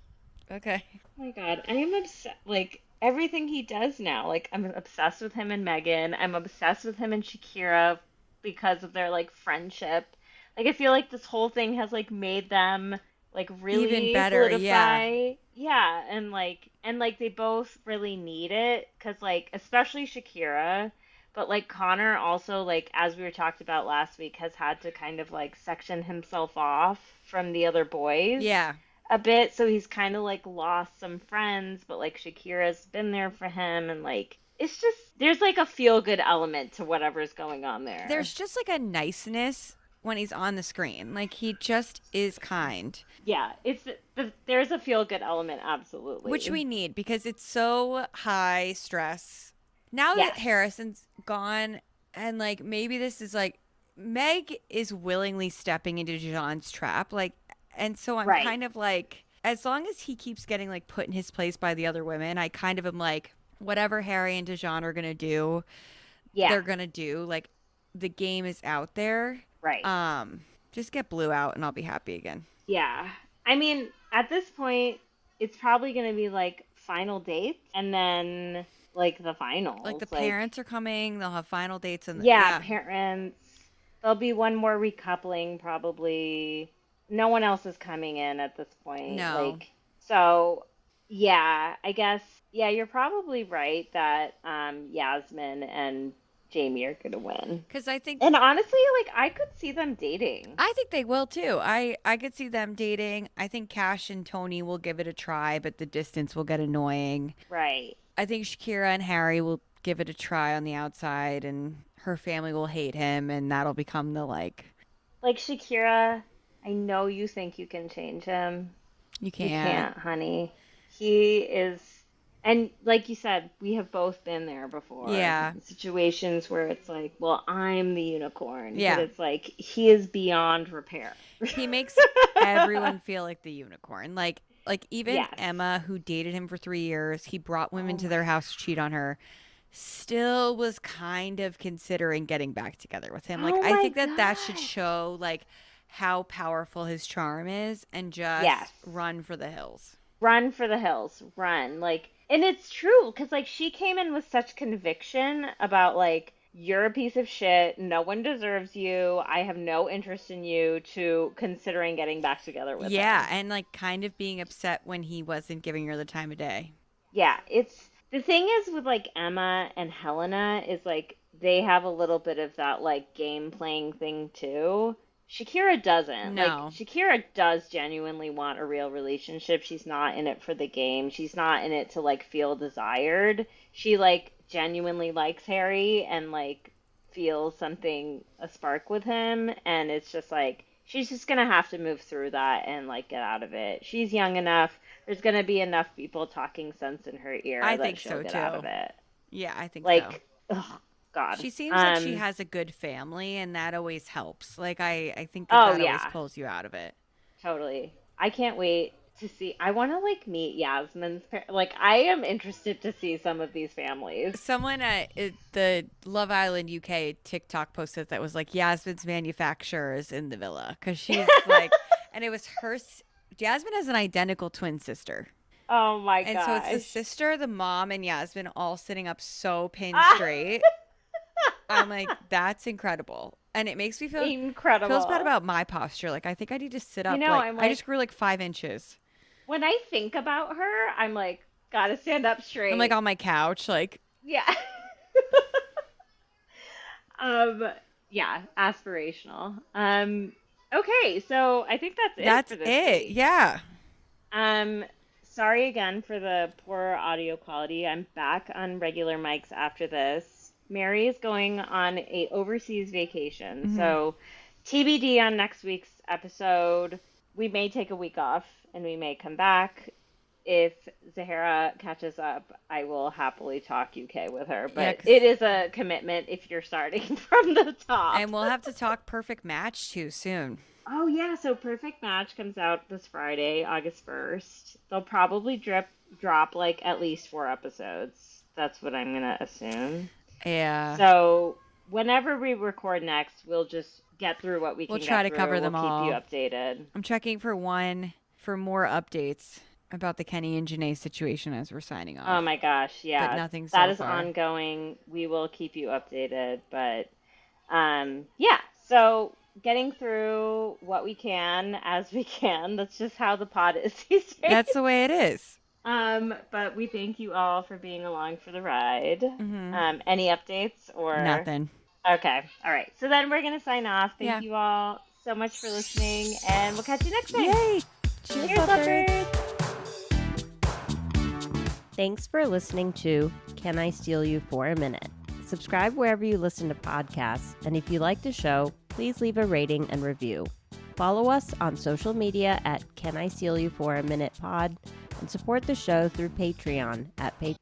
D: okay.
C: Oh, my God. I am obsessed. Like, everything he does now. Like, I'm obsessed with him and Megan. I'm obsessed with him and Shakira because of their, like, friendship. Like, I feel like this whole thing has, like, made them, like, really
D: even better,
C: solidify. Yeah, and they both really need it, because, like, especially Shakira, but, like, Connor also, like, as we were talked about last week, has had to kind of, like, section himself off from the other boys.
D: Yeah.
C: A bit, so he's kind of, like, lost some friends, but, like, Shakira's been there for him, and, like, it's just there's like a feel good element to whatever's going on there.
D: There's just like a niceness when he's on the screen. Like he just is kind.
C: Yeah, there's a feel good element, absolutely.
D: Which we need because it's so high stress. Now that
C: Yes.
D: Harrison's gone and like maybe this is like Meg is willingly stepping into John's trap. Like and so I'm
C: Right.
D: kind of like as long as he keeps getting like put in his place by the other women, I kind of am like whatever Harry and Dijon are gonna do,
C: Yeah.
D: they're gonna do. Like the game is out there.
C: Right.
D: Just get Blue out and I'll be happy again.
C: Yeah. I mean, at this point, it's probably going to be like final dates and then like the finals.
D: Like the parents are coming, they'll have final dates and
C: yeah, parents. There'll be one more recoupling probably. No one else is coming in at this point.
D: No.
C: Like so yeah, I guess you're probably right that Yasmin and Jamie are going to win.
D: Because I think...
C: And honestly, like, I could see them dating.
D: I think they will, too. I could see them dating. I think Cash and Tony will give it a try, but the distance will get annoying.
C: Right.
D: I think Shakira and Harry will give it a try on the outside, and her family will hate him, and that'll become the, like...
C: Like, Shakira, I know you think you can change him.
D: You can't.
C: You can't, honey. He is... And like you said, we have both been there before.
D: Yeah.
C: Situations where it's like, well, I'm the unicorn.
D: Yeah.
C: But it's like, he is beyond repair.
D: He makes everyone feel like the unicorn. Like even
C: Yes.
D: Emma, who dated him for 3 years, he brought women to their house to cheat on her, still was kind of considering getting back together with him. Like,
C: Oh
D: I
C: my
D: think that should
C: God.
D: show, like, how powerful his charm is and just
C: Yes.
D: run for the hills.
C: Run for the hills. Run. Like, and it's true, because, like, she came in with such conviction about, like, you're a piece of shit, no one deserves you, I have no interest in you, to considering getting back together with
D: Yeah,
C: him.
D: and, like, kind of being upset when he wasn't giving her the time of day.
C: Yeah, it's... The thing is with, like, Emma and Helena is, like, they have a little bit of that, like, game-playing thing, too. Shakira doesn't.
D: No.
C: Like, Shakira does genuinely want a real relationship. She's not in it for the game. She's not in it to, like, feel desired. She, like, genuinely likes Harry and, like, feels something, a spark with him. And it's just, like, she's just gonna have to move through that and, like, get out of it. She's young enough. There's gonna be enough people talking sense in her ear
D: I
C: that
D: think
C: she'll
D: so,
C: get
D: too.
C: out of it.
D: Yeah, I think so.
C: Like, oh, God.
D: She seems like she has a good family, and that always helps. Like, I think that
C: Oh,
D: always
C: yeah.
D: pulls you out of it.
C: Totally. I can't wait to see. I want to like meet Yasmin's like I am interested to see some of these families.
D: Someone at the Love Island UK TikTok posted that was like Yasmin's manufacturers in the villa because she's like, and it was her. Yasmin has an identical twin sister.
C: Oh my
D: And
C: gosh.
D: so it's the sister, the mom, and Yasmin all sitting up so pinned straight. I'm like, that's incredible. And it makes me feel
C: incredible.
D: feels bad about my posture. Like, I think I need to sit up.
C: You know,
D: like,
C: I'm
D: I
C: like-
D: just grew like 5 inches.
C: When I think about her, I'm like, gotta stand up straight.
D: I'm like on my couch, like,
C: yeah. Yeah, aspirational. Okay, so I think that's it.
D: that's
C: for this
D: it.
C: week.
D: Yeah.
C: Sorry again for the poor audio quality. I'm back on regular mics after this. Mary is going on a overseas vacation, so TBD on next week's episode. We may take a week off and we may come back. If Zahara catches up, I will happily talk UK with her, but
D: Yeah, 'cause-
C: it is a commitment if you're starting from the top.
D: And we'll have to talk Perfect Match too soon.
C: Oh, yeah. So Perfect Match comes out this Friday, August 1st. They'll probably drop like at least 4 episodes. That's what I'm going to assume.
D: Yeah.
C: So whenever we record next, we'll just get through what we can
D: We'll
C: get
D: try to
C: through.
D: cover them
C: We'll
D: all.
C: keep you updated.
D: I'm checking for more updates about the Kenny and JaNa situation as we're signing off.
C: Oh my gosh, yeah.
D: But nothing so
C: That is
D: far.
C: ongoing. We will keep you updated, but yeah. So getting through what we can as we can. That's just how the pod is these days.
D: That's the way it is.
C: But we thank you all for being along for the ride.
D: Mhm.
C: Any updates or
D: Nothing.
C: Okay. All right. So then we're gonna sign off. Thank
D: Yeah.
C: you all so much for listening, and we'll catch you next time.
D: Yay! Cheers,
C: Cheers,
D: lovebirds.
C: lovebirds.
B: Thanks for listening to Can I Steal You for a Minute? Subscribe wherever you listen to podcasts, and if you like the show, please leave a rating and review. Follow us on social media at Can I Steal You for a Minute Pod, and support the show through Patreon at Patreon.